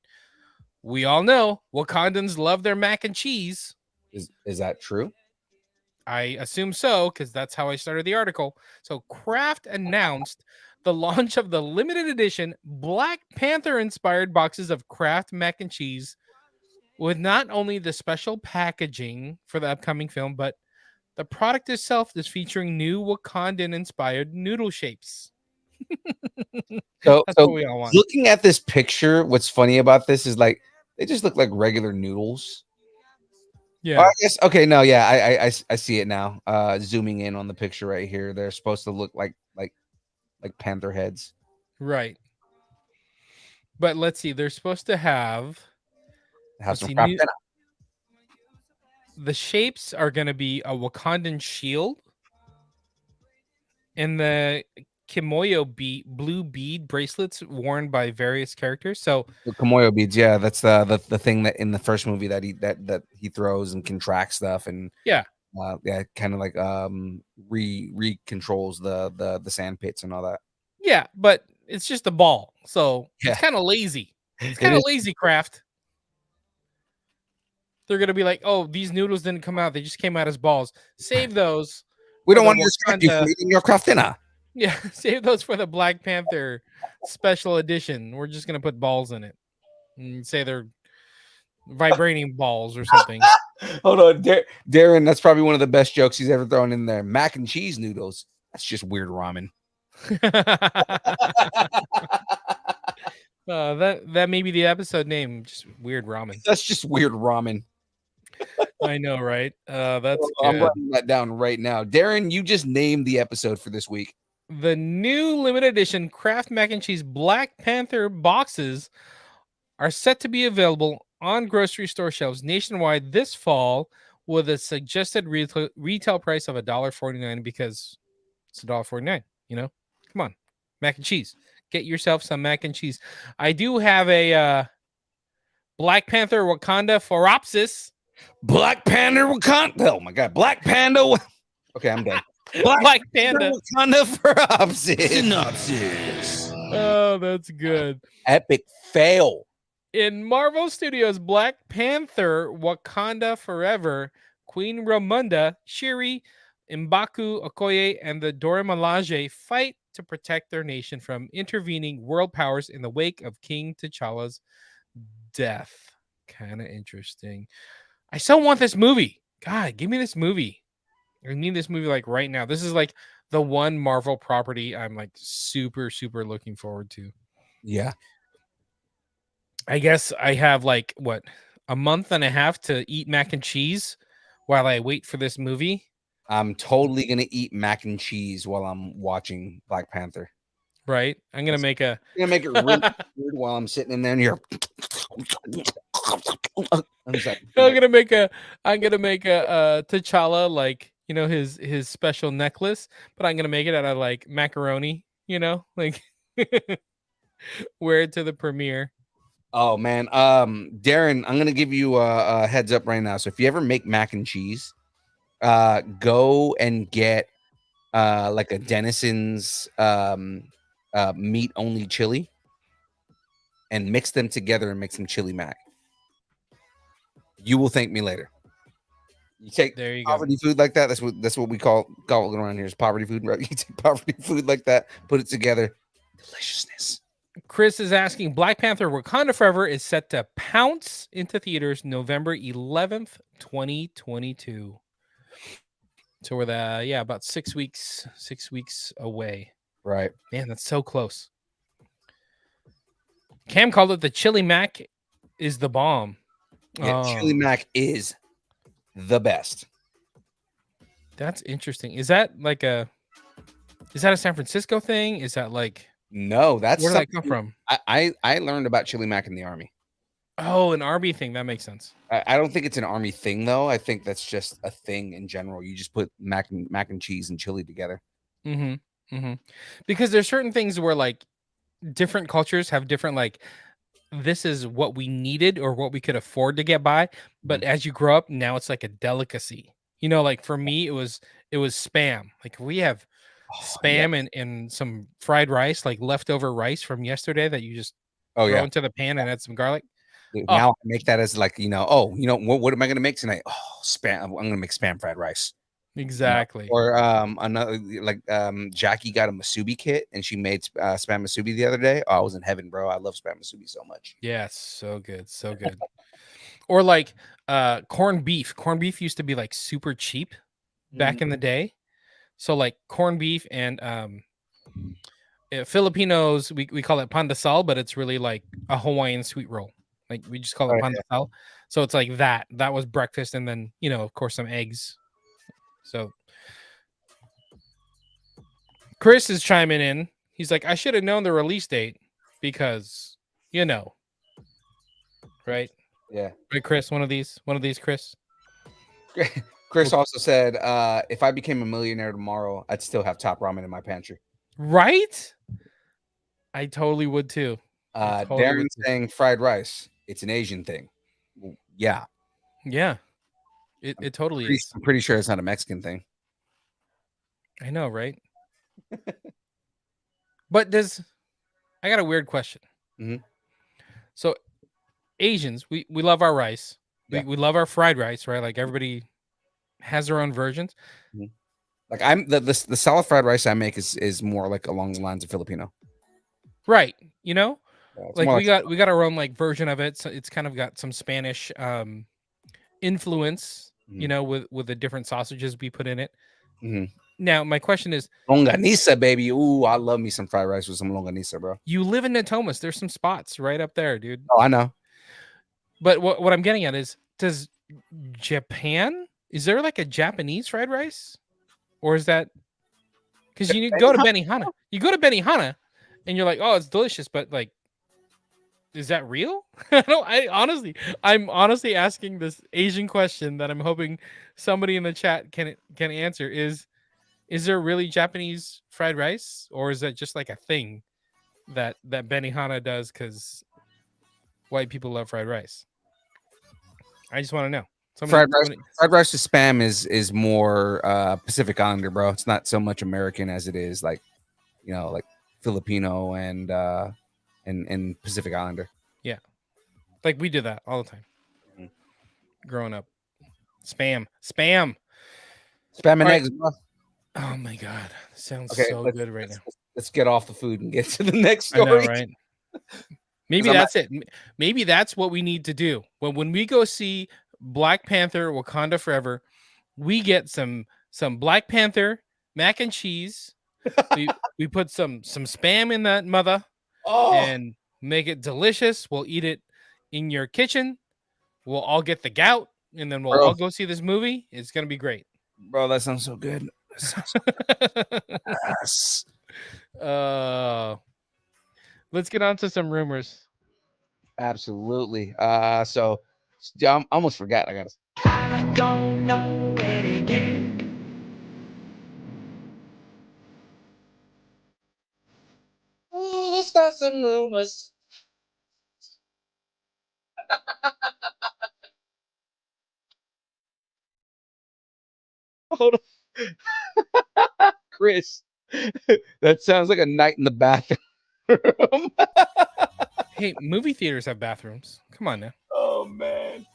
we all know Wakandans love their mac and cheese. Is that true? I assume so, because that's how I started the article. So Kraft announced the launch of the limited edition Black Panther inspired boxes of Kraft mac and cheese with not only the special packaging for the upcoming film, but the product itself is featuring new Wakandan inspired noodle shapes. So what we all want. Looking at this picture, what's funny about this is like they just look like regular noodles. Yeah. I guess okay. No, yeah, I see it now. Zooming in on the picture right here, they're supposed to look like panther heads. Right. But let's see. They're supposed to have Have let's some see, craft dinner. the shapes are going to be a Wakandan shield and the Kimoyo blue bead bracelets worn by various characters. So The Komoyo beads, yeah, that's the thing that in the first movie that he throws and can track stuff and yeah, yeah, kind of like re controls the sand pits and all that. yeah, but it's just a ball, so Yeah. it's kind of lazy. It's It kind of is. lazy craft. They're gonna be like, "Oh, these noodles didn't come out; they just came out as balls. Save those. We for don't the want to distract you from Wakanda- eating your craft dinner. Yeah, save those for the Black Panther special edition. We're just gonna put balls in it and say they're vibrating balls or something." Hold on, Darren. That's probably one of the best jokes he's ever thrown in there. Mac and cheese noodles. That's just weird ramen. That may be the episode name. Just weird ramen. That's just weird ramen. I know, right? That's I'm good. writing that down right now. Darren, you just named the episode for this week. The new limited edition Kraft Mac and Cheese Black Panther boxes are set to be available on grocery store shelves nationwide this fall with a suggested retail price of $1.49 because it's $1.49. You know, come on, mac and cheese. Get yourself some mac and cheese. I do have a Black Panther Wakanda Phoropsis. Black Panda Wakanda. Oh my god, Black Panda. Okay, I'm done. Black Panda. Wakanda for synopsis. Oh, that's good. Epic fail. In Marvel Studios' Black Panther Wakanda Forever, Queen Ramonda, Shuri, M'Baku Okoye, and the Dora Milaje fight to protect their nation from intervening world powers in the wake of King T'Challa's death. Kind of interesting. I so want this movie. God, give me this movie. I need this movie like right now. This is like the one Marvel property I'm like super, super looking forward to. Yeah. I guess I have like what, a month and a half to eat mac and cheese while I wait for this movie. I'm totally gonna eat mac and cheese while I'm watching Black Panther. Right? I'm gonna make a. I'm gonna make it really weird while I'm sitting in there and you're. I'm sorry. I'm gonna make a T'Challa, like, you know, his special necklace, but I'm gonna make it out of like macaroni. You know, like wear it to the premiere. Oh man, Darren, I'm gonna give you a heads up right now. So if you ever make mac and cheese, go and get like a Denison's meat only chili, and mix them together and make some chili mac. You will thank me later. You take There you go. poverty food like that. That's what we call it around here is poverty food. Right? You take poverty food like that, put it together, deliciousness. Chris is asking, Black Panther Wakanda Forever is set to pounce into theaters November 11th, 2022. So we're about 6 weeks away. Right. Man, that's so close. Cam called it the chili mac is the bomb. Yeah, chili mac is the best. That's interesting. Is that a San Francisco thing? Is that like No, that's where did that come from? I learned about chili mac in the army. Oh, an Arby thing. That makes sense. I don't think it's an army thing though. I think that's just a thing in general. You just put mac and cheese and chili together. Mm-hmm. Mm-hmm. Because there's certain things where like different cultures have different like this is what we needed or what we could afford to get by. But as you grow up, now it's like a delicacy. You know, like for me, it was spam. Like we have spam and some fried rice, like leftover rice from yesterday that you just throw into the pan and add some garlic. Dude, now I make that as like, what am I gonna make tonight? Oh, spam. I'm gonna make spam fried rice. Exactly. Or another like Jackie got a masubi kit and she made spam masubi the other day. Oh, I was in heaven, bro. I love spam masubi so much. Yes, so good, so good. Or like corned beef. Corned beef used to be like super cheap back in the day. So like corned beef and Filipinos, we call it pandesal, but it's really like a Hawaiian sweet roll. Like we just call it pandesal. So it's like that. That was breakfast, and then of course some eggs. So Chris is chiming in. He's like, I should have known the release date because you know, right? Yeah. Right, Chris. One of these, Chris. Chris also said, if I became a millionaire tomorrow, I'd still have top ramen in my pantry. Right? I totally would too. Darren saying fried rice. It's an Asian thing. Well, yeah. Yeah. It totally is. I'm pretty sure it's not a Mexican thing. I know, right? But I got a weird question. Mhm. So Asians, we love our rice. Yeah. We love our fried rice, right? Like everybody has their own versions. Like I'm the solid fried rice I make is more like along the lines of Filipino. Right. You know? Yeah, it's Like more we got our own like version of it. So it's kind of got some Spanish influence, you know, with the different sausages we put in it. Mhm. Now, my question is, longanisa, baby. Ooh, I love me some fried rice with some longanisa, bro. you live in Natomas. There's some spots right up there, dude. Oh, I know. But what I'm getting at is, is there like a Japanese fried rice? Or is that because you go to Benihana? You go to Benihana and you're like, oh, it's delicious, but like, is that real? I'm honestly asking this Asian question that I'm hoping somebody in the chat can answer. Is there really Japanese fried rice, or is that just like a thing that Benihana does because white people love fried rice? I just want to know. Fried rice with spam is more Pacific Islander, bro. It's not so much American as it is like, you know, like Filipino and Pacific Islander. Yeah, like we did that all the time growing up. Spam and eggs, bro. Oh my god, sounds Okay, so good right now. Let's get off the food and get to the next story. I know, right? Maybe that's it. Maybe that's what we need to do. When we go see Black Panther Wakanda Forever, we get some Black Panther mac and cheese. we put some spam in that mother and make it delicious. We'll eat it in your kitchen. We'll all get the gout and then we'll all go see this movie. It's gonna be great. Bro, that sounds so good. Yes. Let's get on to some rumors. Absolutely. So I almost forgot. I don't know anything. Let's start some rumors. Hold on. Chris, that sounds like a night in the bathroom. Hey, movie theaters have bathrooms. Come on now. Oh man.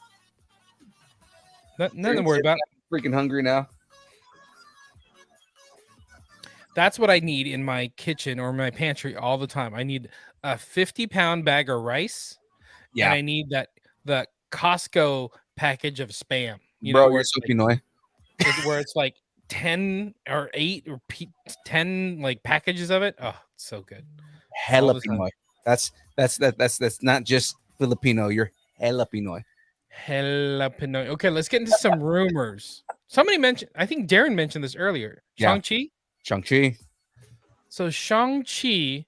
Nothing to worry about. Freaking hungry now. That's what I need in my kitchen or my pantry all the time. I need a 50-pound bag of rice. Yeah. And I need the Costco package of Spam. You know, where it's like, where it's like 10 or 8 or 10 like packages of it. Oh, it's so good. Hella Pinoy. That's not just Filipino. You're hella Pinoy. Hella Pinoy. Okay, let's get into some rumors. Somebody mentioned, I think Darren mentioned this earlier. Shang-Chi? Shang-Chi. So Shang-Chi,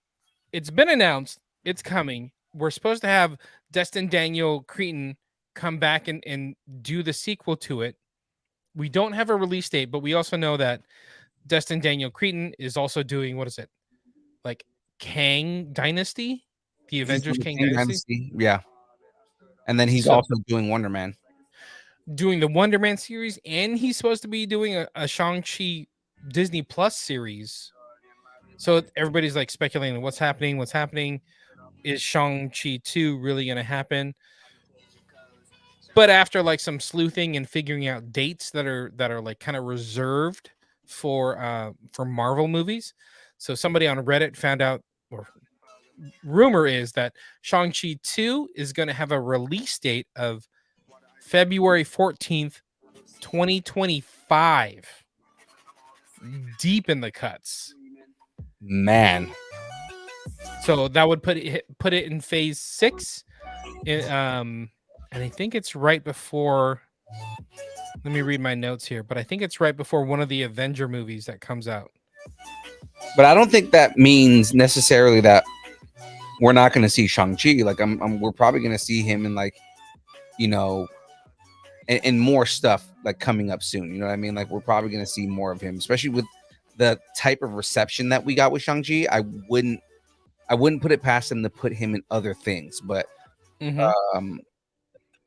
it's been announced. It's coming. We're supposed to have Destin Daniel Cretton come back and do the sequel to it. We don't have a release date, but we also know that Destin Daniel Cretton is also doing, what is it? Like Kang Dynasty? The Avengers Kang Dynasty? Yeah. And then he's also doing Wonder Man. Doing the Wonder Man series, and he's supposed to be doing a Shang-Chi Disney Plus series. So everybody's like speculating what's happening. Is Shang-Chi 2 really going to happen? But after like some sleuthing and figuring out dates that are like kind of reserved for Marvel movies. So somebody on Reddit found out, or rumor is that Shang-Chi 2 is going to have a release date of February 14th, 2025. Deep in the cuts. Man. So that would put it in phase 6. And I think it's right before, let me read my notes here, but I think it's right before one of the Avenger movies that comes out. But I don't think that means necessarily that we're not going to see Shang-Chi. Like we're probably going to see him in like, you know, and more stuff like coming up soon. You know what I mean? Like we're probably going to see more of him, especially with the type of reception that we got with Shang-Chi. I wouldn't put it past him to put him in other things, but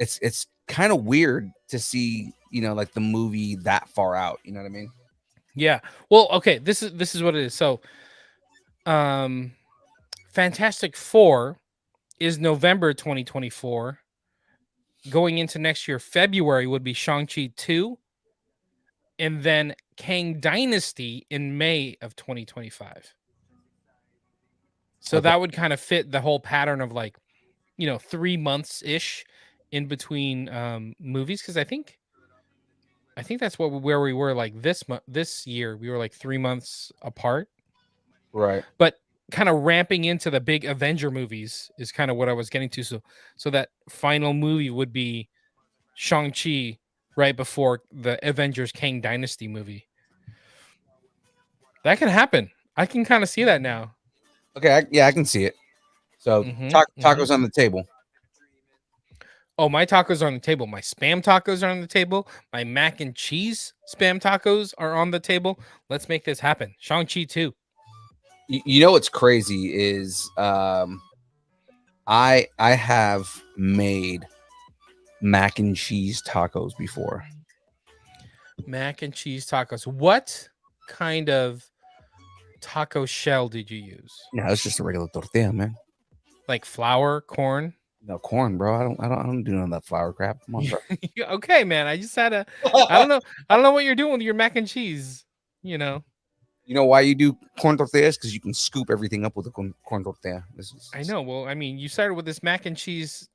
it's kind of weird to see, you know, like the movie that far out. You know what I mean? Yeah. Well, okay. This is what it is. So, Fantastic Four is November 2024. Going into next year, February would be Shang-Chi 2, and then Kang Dynasty in May of 2025. So that would kind of fit the whole pattern of like, you know, 3 months ish in between movies, because I think that's where we were like this year. We were like 3 months apart, Right. but kind of ramping into the big Avenger movies is kind of what I was getting to. So that final movie would be Shang-Chi right before the Avengers Kang Dynasty movie. That can happen. I can kind of see that now. Okay. I can see it. So tacos on the table. Oh, my tacos are on the table. My Spam tacos are on the table. My mac and cheese Spam tacos are on the table. Let's make this happen. Shang-Chi 2. You know what's crazy is I have made mac and cheese tacos before. Mac and cheese tacos. What kind of taco shell did you use? No, it's just a regular tortilla, man. Like flour, corn? No corn, bro. I don't do none of that flour crap. Come on, bro. Okay, man. I just had I don't know what you're doing with your mac and cheese. You know. You know why you do corn tortillas? Because you can scoop everything up with a corn tortilla. I know. Well, I mean, you started with this mac and cheese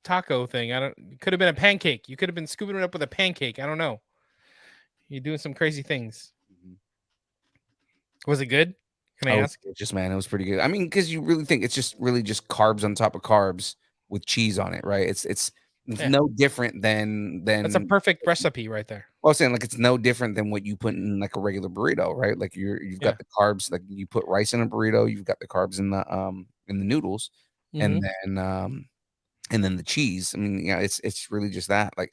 taco thing. It could have been a pancake. You could have been scooping it up with a pancake. I don't know. You're doing some crazy things. Was it good? Can I ask? Just man, it was pretty good. I mean, because you really think it's just really just carbs on top of carbs with cheese on it, right? It's no different than That's a perfect recipe right there. Well, I'm saying like it's no different than what you put in like a regular burrito, right? Like you've got the carbs, like you put rice in a burrito, you've got the carbs in the noodles, and then the cheese. I mean, yeah, it's really just that. Like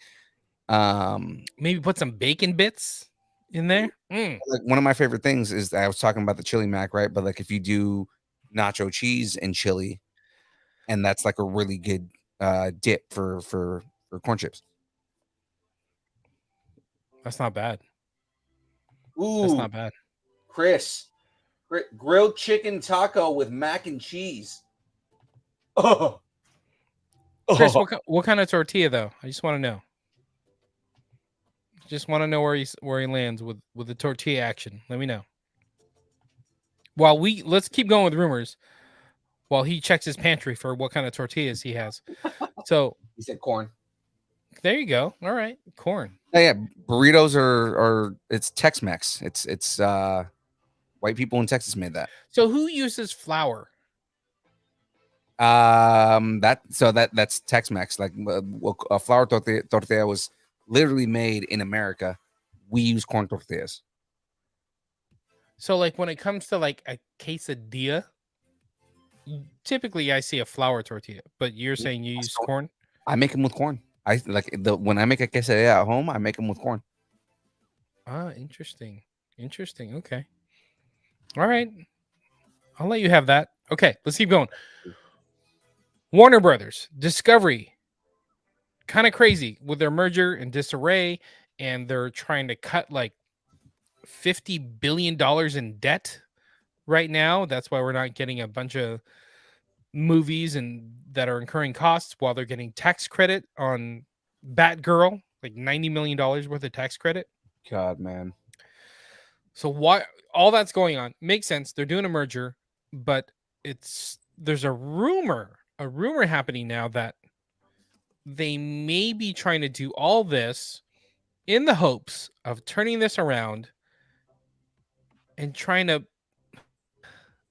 maybe put some bacon bits in there. Like one of my favorite things is I was talking about the chili mac, right? But like if you do nacho cheese and chili, and that's like a really good dip for corn chips. That's not bad. Ooh, that's not bad. Chris, grilled chicken taco with mac and cheese. Oh, Chris, what kind of tortilla though? I just want to know. Just want to know where he lands with the tortilla action. Let me know. Let's keep going with rumors while he checks his pantry for what kind of tortillas he has. So he said corn. There you go. All right, corn. Yeah, burritos are it's Tex-Mex. It's white people in Texas made that. So who uses flour? That's Tex-Mex. Like a flour tortilla was literally made in America. We use corn tortillas. So like when it comes to like a quesadilla, typically I see a flour tortilla, but you're saying you use corn? I make them with corn. When I make a quesadilla at home, I make them with corn. Ah, interesting. Okay. All right. I'll let you have that. Okay, let's keep going. Warner Brothers, Discovery, kind of crazy with their merger and disarray, and they're trying to cut like $50 billion in debt right now. That's why we're not getting a bunch of movies and that are incurring costs while they're getting tax credit on Batgirl, like $90 million worth of tax credit. God, man. So why all that's going on makes sense. They're doing a merger, but there's a rumor happening now that they may be trying to do all this in the hopes of turning this around and trying to,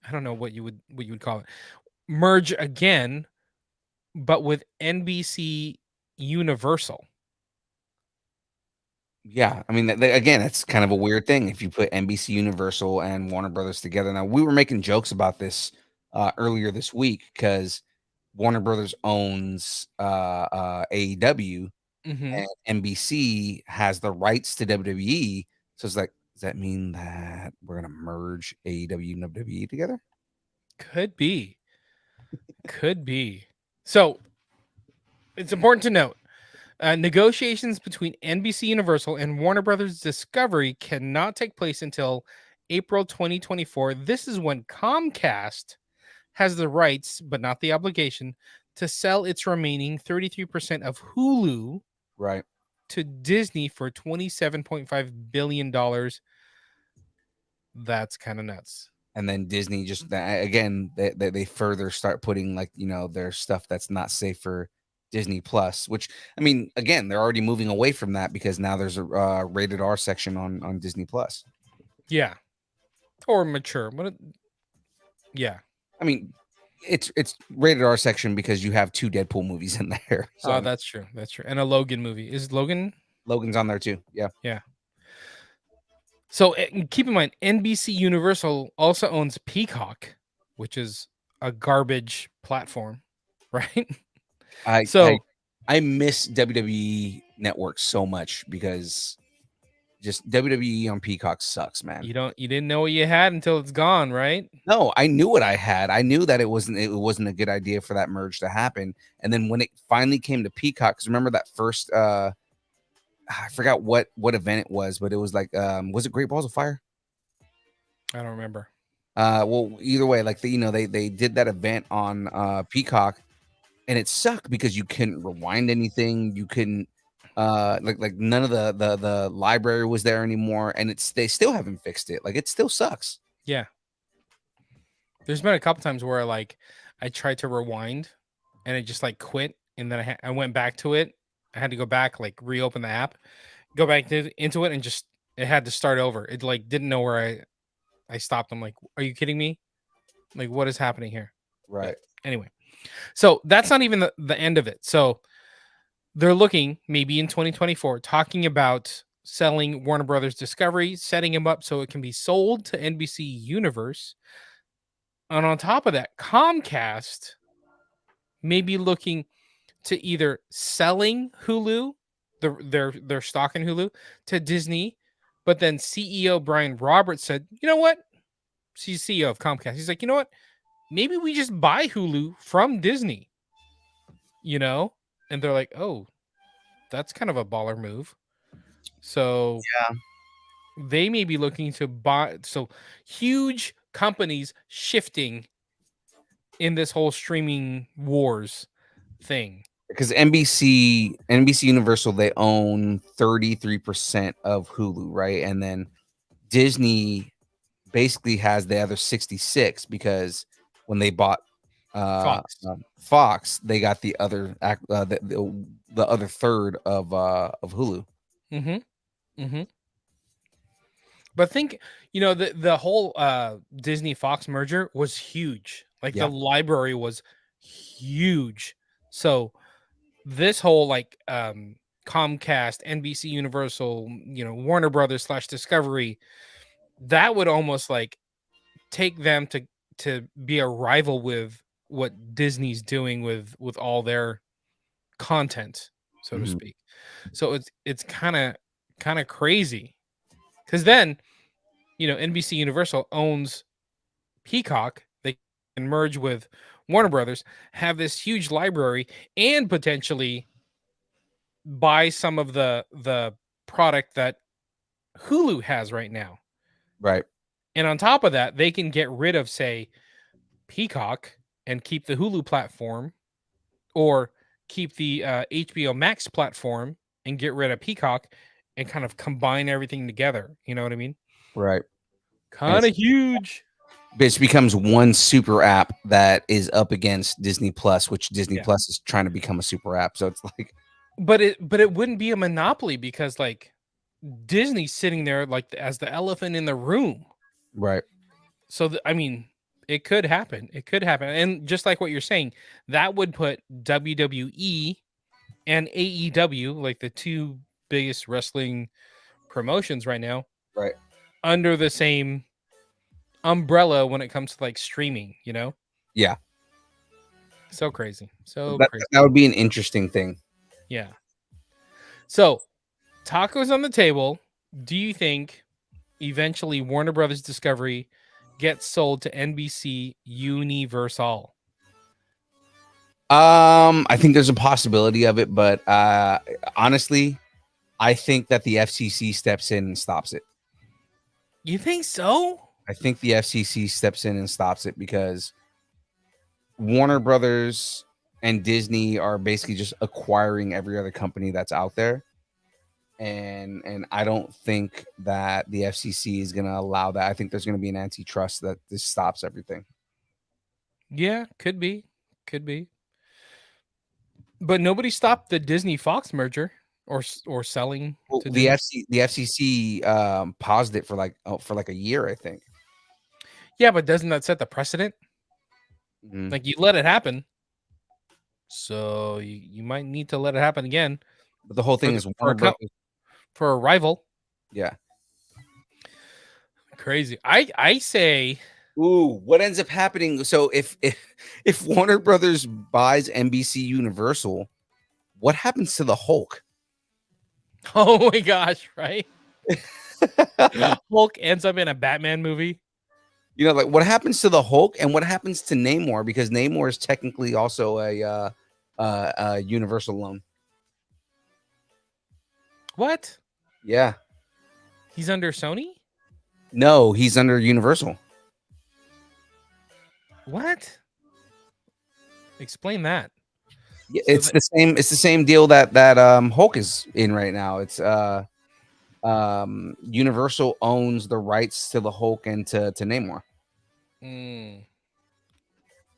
I don't know what you would call it, merge again, but with NBC Universal. Yeah, I mean, again, it's kind of a weird thing if you put NBC Universal and Warner Brothers together. Now, we were making jokes about this earlier this week because Warner Brothers owns AEW Mhm. and NBC has the rights to WWE. So it's like, does that mean that we're gonna merge AEW and WWE together? Could be. Could be. So it's important to note negotiations between NBC Universal and Warner Brothers Discovery cannot take place until April 2024. This is when Comcast has the rights, but not the obligation, to sell its remaining 33% of Hulu Right. to Disney for $27.5 billion. That's kind of nuts. And then Disney just again they further start putting like their stuff that's not safe for Disney Plus, which I mean again they're already moving away from that because now there's a rated R section on Disney Plus. Yeah. Or mature. Yeah. I mean it's rated R section because you have 2 Deadpool movies in there. So That's true. That's true. And a Logan movie. Is Logan? Logan's on there too. Yeah. Yeah. So keep in mind, NBC Universal also owns Peacock, which is a garbage platform, right? I miss WWE Network so much because just WWE on Peacock sucks, man. You didn't know what you had until it's gone, right? No, I knew what I had. I knew that it wasn't a good idea for that merge to happen. And then when it finally came to Peacock, because remember that first I forgot what event it was, but it was like was it Great Balls of Fire? I don't remember. Well, either way, like they did that event on Peacock, and it sucked because you couldn't rewind anything. You couldn't like none of the library was there anymore, and they still haven't fixed it. Like it still sucks. Yeah. There's been a couple times where like I tried to rewind and it just like quit, and then I went back to it. I had to go back, like reopen the app, go back into it, and just it had to start over. It like didn't know where I stopped. I'm like, are you kidding me? Like, what is happening here? Right. Anyway, so that's not even the end of it. So they're looking maybe in 2024, talking about selling Warner Brothers Discovery, setting him up so it can be sold to NBC Universe. And on top of that, Comcast may be looking to either selling Hulu, their stock in Hulu, to Disney, but then CEO Brian Roberts said, you know what? He's CEO of Comcast. He's like, you know what? Maybe we just buy Hulu from Disney, And they're like, oh, that's kind of a baller move. So yeah, they may be looking to buy. So huge companies shifting in this whole streaming wars thing. Because NBC Universal, they own 33% of Hulu, right? And then Disney basically has the other 66 because when they bought Fox, they got the other the other third of Hulu. Mm-hmm. But think, the whole Disney Fox merger was huge. Like the library was huge. So this whole like Comcast, NBC Universal, Warner Brothers / Discovery, that would almost like take them to be a rival with what Disney's doing with all their content, so to speak. So it's kind of crazy because then NBC Universal owns Peacock. They can merge with Warner Brothers, have this huge library, and potentially buy some of the product that Hulu has right now. Right. And on top of that, they can get rid of, say, Peacock and keep the Hulu platform, or keep the HBO Max platform and get rid of Peacock and kind of combine everything together. You know what I mean? Right. Kind of huge. It becomes one super app that is up against Disney Plus, which Disney Plus is trying to become a super app. So it's like, but it wouldn't be a monopoly because like Disney's sitting there like as the elephant in the room. Right. So I mean, it could happen. It could happen. And just like what you're saying, that would put WWE and AEW, like the two biggest wrestling promotions right now, under the same umbrella when it comes to like streaming, Yeah, So crazy. So that, crazy. that would be an interesting thing. Yeah. So, tacos on the table. Do you think eventually Warner Brothers Discovery gets sold to NBC Universal? I think there's a possibility of it, but honestly, I think that the FCC steps in and stops it. You think so? I think the FCC steps in and stops it because Warner Brothers and Disney are basically just acquiring every other company that's out there. And I don't think that the FCC is going to allow that. I think there's going to be an antitrust that this stops everything. Yeah, could be. Could be. But nobody stopped the Disney Fox merger or selling Well, to the Disney. FCC paused it for like a year, I think. Yeah, but doesn't that set the precedent? Mhm. Like you let it happen. So you might need to let it happen again But the whole thing is Warner Brothers. for a rival. Yeah. Crazy. I say Ooh, what ends up happening? So if Warner Brothers buys NBC Universal, what happens to the Hulk? oh my gosh, right? Hulk ends up in a Batman movie. You know, like what happens to the Hulk and what happens to Namor? Because Namor is technically also a Universal loan. What? Yeah. He's under Sony? No, he's under Universal. What? Explain that. Yeah, So it's the same. It's the same deal that Hulk is in right now. It's Universal owns the rights to the Hulk and to Namor. In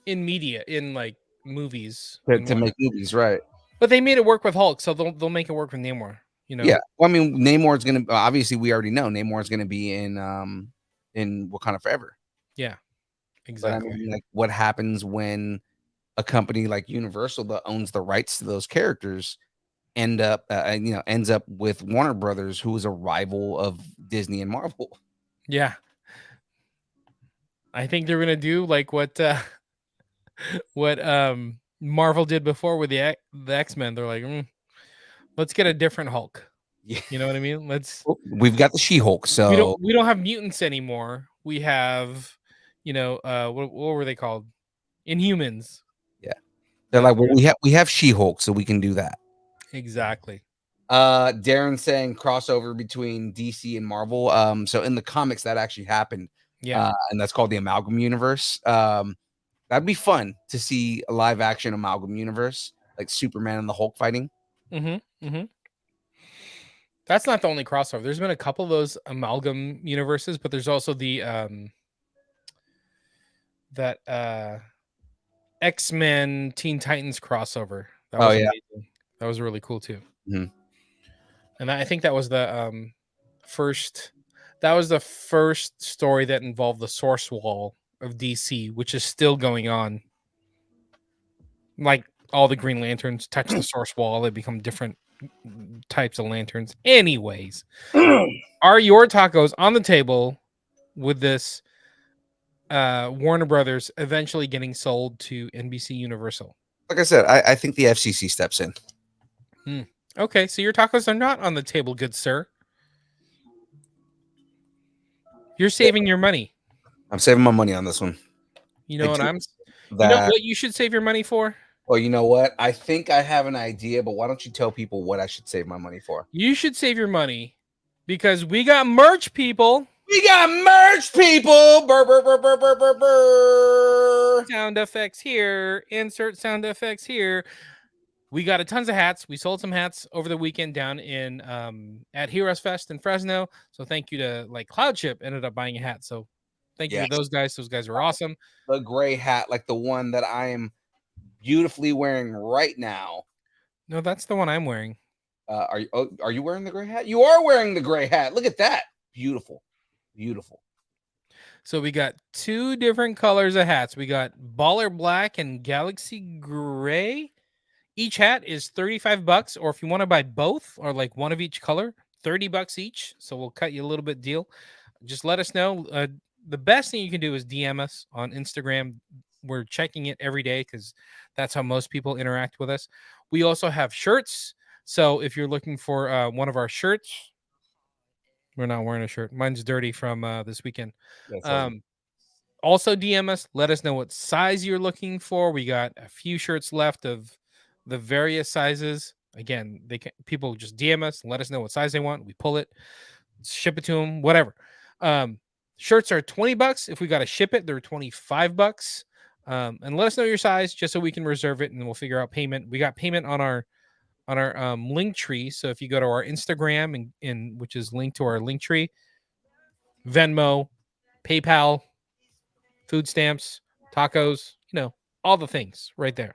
media, in like movies, to, and to make whatnot. movies, right? But they made it work with Hulk, so they'll make it work with Namor. You know? Yeah. Well, I mean, Namor's gonna obviously we already know Namor's gonna be in Wakanda Forever. Yeah. But Exactly. I mean, like, what happens when a company like Universal that owns the rights to those characters ends up with Warner Brothers, who is a rival of Disney and Marvel? Yeah. I think they're gonna do like what Marvel did before with the X-Men. They're like, let's get a different Hulk. Yeah. You know what I mean? We've got the She-Hulk, so we don't have mutants anymore. We have, what were they called? Inhumans. yeah, they're like, well, we have She-Hulk, so we can do that. Exactly. Darren saying crossover between DC and Marvel. So in the comics that actually happened. Yeah. And that's called the Amalgam Universe. That'd be fun to see a live action Amalgam Universe, like Superman and the Hulk fighting. That's not the only crossover. There's been a couple of those Amalgam universes, but there's also the X-Men Teen Titans crossover. That was amazing. That was really cool too. Mhm. And I think that was the first story that involved the source wall of DC, which is still going on. Like all the Green Lanterns touch the source wall, they become different types of lanterns. Anyways, are your tacos on the table with this Warner Brothers eventually getting sold to NBC Universal? Like I said, I think the FCC steps in. Okay, so your tacos are not on the table, good sir. You're saving your money. I'm saving my money on this one. You know what you know what you should save your money for? Well, you know what? I think I have an idea, but why don't you tell people what I should save my money for? You should save your money because we got merch, people. We got merch, people. Burr, burr, burr, burr, burr, burr, burr. Sound effects here. Insert sound effects here. We got tons of hats. We sold some hats over the weekend down in at Heroes Fest in Fresno. So thank you to CloudShip ended up buying a hat. So thank you to those guys. Those guys were awesome. The gray hat, like the one that I am beautifully wearing right now. No, that's the one I'm wearing. Are you wearing the gray hat? You are wearing the gray hat. Look at that. Beautiful. Beautiful. So we got two different colors of hats. We got Baller Black and Galaxy Gray. Each hat is $35, or if you want to buy both or like one of each color, $30 each. So we'll cut you a little bit deal. Just let us know. The best thing you can do is DM us on Instagram. we're checking it every day because that's how most people interact with us. We also have shirts. So if you're looking for one of our shirts, we're not wearing a shirt. Mine's dirty from this weekend. That's right. Also DM us. Let us know what size you're looking for. We got a few shirts left of the various sizes. Again, people just DM us, let us know what size they want. We pull it, ship it to them, whatever. Shirts are $20. If we got to ship it, they're $25. And let us know your size just so we can reserve it, and we'll figure out payment. We got payment on our link tree. So if you go to our Instagram and which is linked to our link tree, Venmo, PayPal, food stamps, tacos, all the things right there.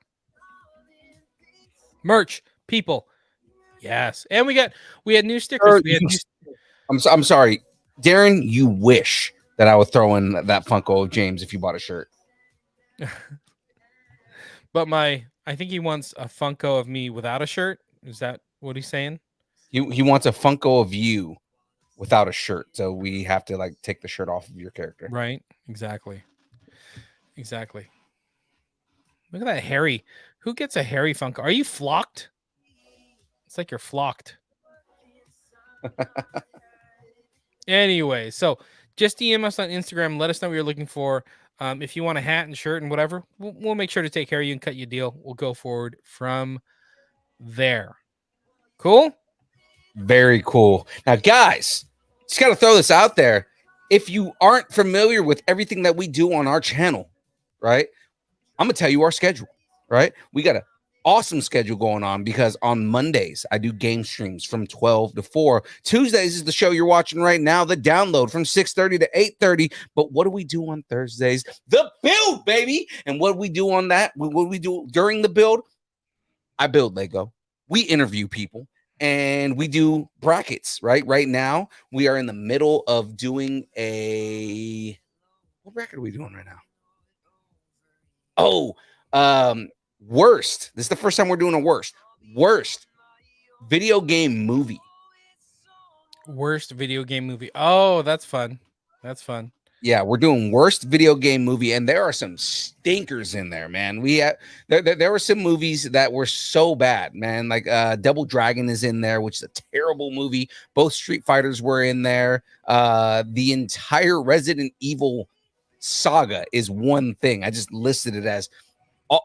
Merch, people. Yes. And we had new stickers. I'm sorry, Darren, you wish that I would throw in that Funko of James if you bought a shirt. But I think he wants a Funko of me without a shirt. Is that what he's saying? He wants a Funko of you without a shirt. So we have to like take the shirt off of your character. Right. Exactly. Look at that hairy. Who gets a hairy Funko? Are you flocked? It's like you're flocked. Anyway, so just DM us on Instagram. Let us know what you're looking for. If you want a hat and shirt and whatever, we'll make sure to take care of you and cut you a deal. We'll go forward from there. Cool? Very cool. Now, guys, just got to throw this out there. If you aren't familiar with everything that we do on our channel, right, I'm going to tell you our schedule, right? We got an awesome schedule going on because on Mondays, I do game streams from 12 to 4. Tuesdays is the show you're watching right now, The Download, from 6:30 to 8:30. But what do we do on Thursdays? The Build, baby. And what do we do on that? What do we do during the Build? I build Lego. We interview people. And we do brackets, right? Right now, we are in the middle of doing what bracket are we doing right now? Worst. This is the first time we're doing a worst video game movie. Worst video game movie. Oh, that's fun. Yeah, we're doing worst video game movie, and there are some stinkers in there, man. There were some movies that were so bad, man. Like Double Dragon is in there, which is a terrible movie. Both Street Fighters were in there. The entire Resident Evil saga is one thing. I just listed it as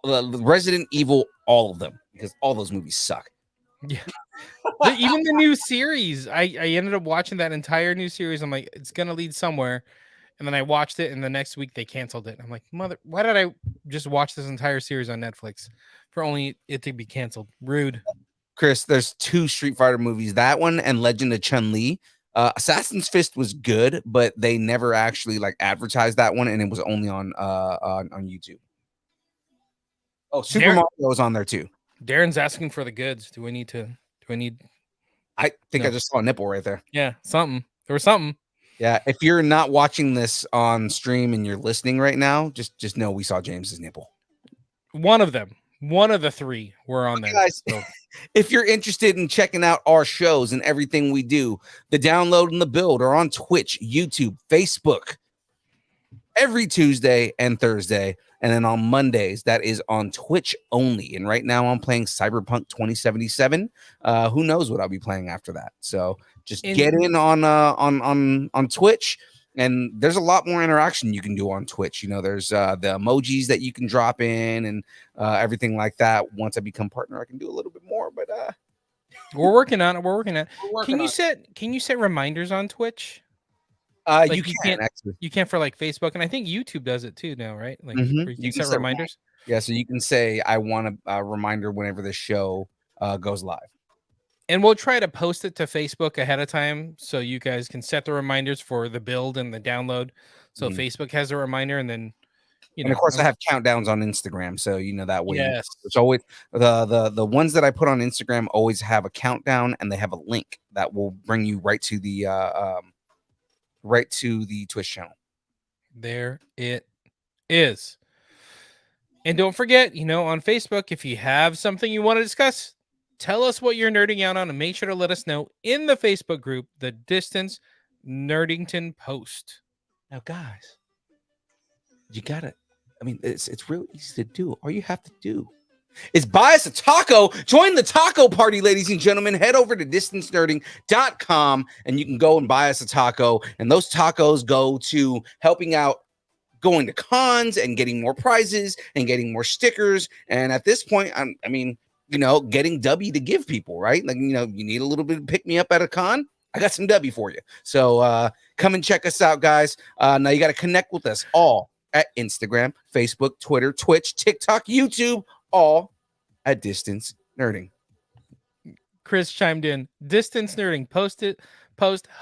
Resident Evil, all of them, because all those movies suck. Yeah. Even the new series, I ended up watching that entire new series. I'm like, it's gonna lead somewhere. And then I watched it, and the next week they canceled it. I'm like, why did I just watch this entire series on Netflix for only it to be canceled? Rude. Chris, there's 2 Street Fighter movies, that one and Legend of Chun-Li. Assassin's Fist was good, but they never actually like advertised that one, and it was only on YouTube. Oh, Super Mario was on there too. Darren's asking for the goods. Do I need? I think I just saw a nipple right there. Yeah, something. There was something. Yeah, if you're not watching this on stream and you're listening right now, just know we saw James's nipple. One of them. One of the 3 were on there. Guys, so. If you're interested in checking out our shows and everything we do, The Download and The Build are on Twitch, YouTube, Facebook every Tuesday and Thursday. And then on Mondays, that is on Twitch only. And right now I'm playing Cyberpunk 2077. Who knows what I'll be playing after that. So just get in on Twitch, and there's a lot more interaction you can do on Twitch. There's the emojis that you can drop in and everything like that. Once I become partner, I can do a little bit more, but we're working on it. Can you set reminders on Twitch? Like you can't actually. You can't for like Facebook, and I think YouTube does it too now, right? Like you can set reminders. Yeah, so you can say I want a reminder whenever the show goes live. And we'll try to post it to Facebook ahead of time so you guys can set the reminders for the build and the download. So Facebook has a reminder, and then and of course I have countdowns on Instagram, so that way. Yes. It's always the ones that I put on Instagram always have a countdown, and they have a link that will bring you right to the Twitch channel. There it is. And don't forget, on Facebook, if you have something you want to discuss, tell us what you're nerding out on, and make sure to let us know in the Facebook group, The Distance Nerdington Post. Now, guys, you gotta I mean, it's real easy to do. All you have to do is buy us a taco. Join the taco party, ladies and gentlemen. Head over to distancenerding.com and you can go and buy us a taco. And those tacos go to helping out going to cons and getting more prizes and getting more stickers. And at this point, I mean, getting W to give people, right? Like, you need a little bit of pick me up at a con. I got some W for you. So come and check us out, guys. Now you got to connect with us all at Instagram, Facebook, Twitter, Twitch, TikTok, YouTube, all at Distance Nerding. Chris chimed in. Distance Nerding post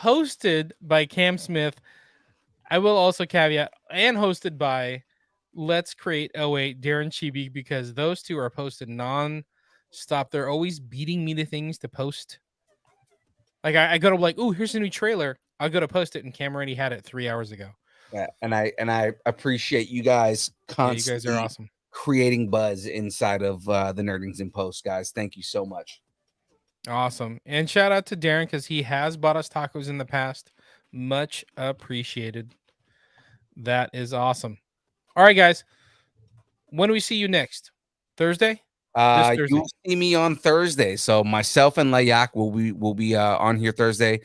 hosted by Cam Smith. I will also caveat and hosted by Let's Create 08 Darren Chibi, because those two are posted non-stop. They're always beating me to things to post. Like I go to like, oh, here's a new trailer. I'll go to post it, and Cam already had it 3 hours ago. Yeah, and I appreciate you guys constantly. You guys are awesome. Creating buzz inside of the Nerdings in Post, guys. Thank you so much. Awesome. And shout out to Darren, because he has bought us tacos in the past. Much appreciated. That is awesome. All right, guys. When do we see you next? Thursday? You'll see me on Thursday. So myself and Layak will be on here Thursday.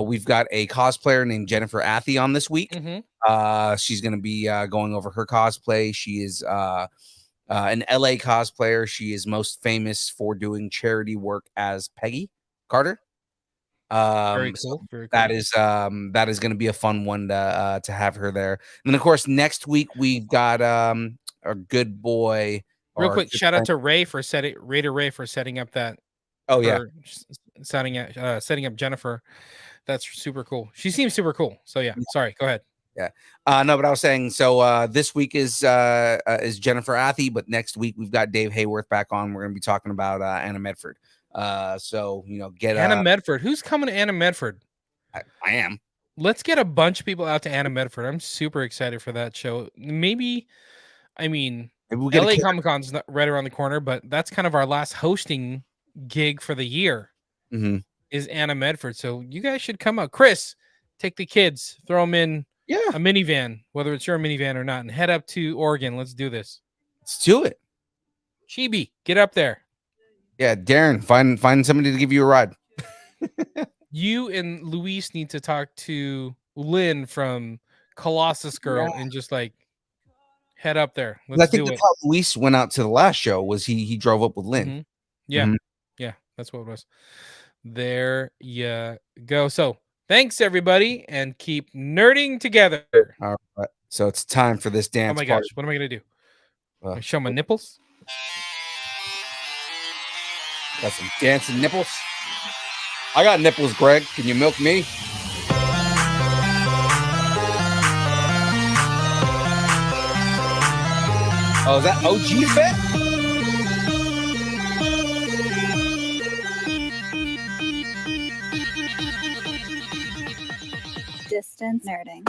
We've got a cosplayer named Jennifer Athy on this week. Mm-hmm. She's going to be going over her cosplay. She is an LA cosplayer. She is most famous for doing charity work as Peggy Carter. Very cool. Very cool. That is going to be a fun one to have her there. And then of course next week we've got our good boy. Real quick, shout out to Ray for setting up that. Oh yeah, setting up Jennifer. That's super cool. She seems super cool. So yeah, sorry. Go ahead. Yeah. No, but I was saying. So this week is Jennifer Athy, but next week we've got Dave Hayworth back on. We're going to be talking about Anna Medford. So get Anna Medford. Who's coming to Anna Medford? I am. Let's get a bunch of people out to Anna Medford. I'm super excited for that show. Maybe we'll get LA Comic Con's right around the corner, but that's kind of our last hosting gig for the year. Mm-hmm. Is Anna Medford. So you guys should come out. Chris, take the kids, throw them in a minivan, whether it's your minivan or not, and head up to Oregon. Let's do this. Let's do it. Chibi, get up there. Yeah, Darren, find somebody to give you a ride. You and Luis need to talk to Lynn from Colossus Girl and just like head up there. Let's I think do that's it. how Luis went out to the last show. Was he drove up with Lynn? Mm-hmm. Yeah, Mm-hmm. yeah, that's what it was. There you go. So thanks everybody, and keep nerding together. All right, so it's time for this dance. Oh my party. gosh, what am I gonna do? Show my nipples. Got some dancing nipples. I got nipples, Greg. Can you milk me? Oh, is that OG Fett? Distance Nerding.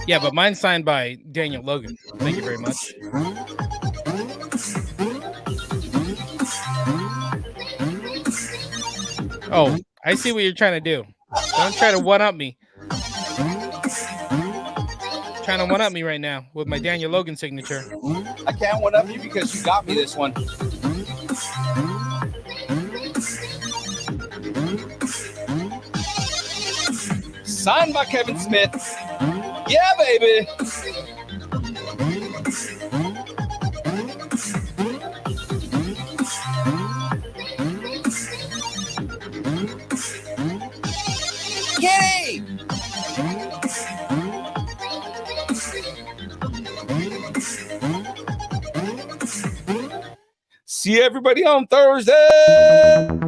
Yeah, but mine's signed by Daniel Logan. Thank you very much. Oh, I see what you're trying to do. Don't try to one-up me. Trying to one-up me right now with my Daniel Logan signature. I can't one-up you because you got me this one. Signed by Kevin Smith. Yeah, baby. Get it! See everybody on Thursday.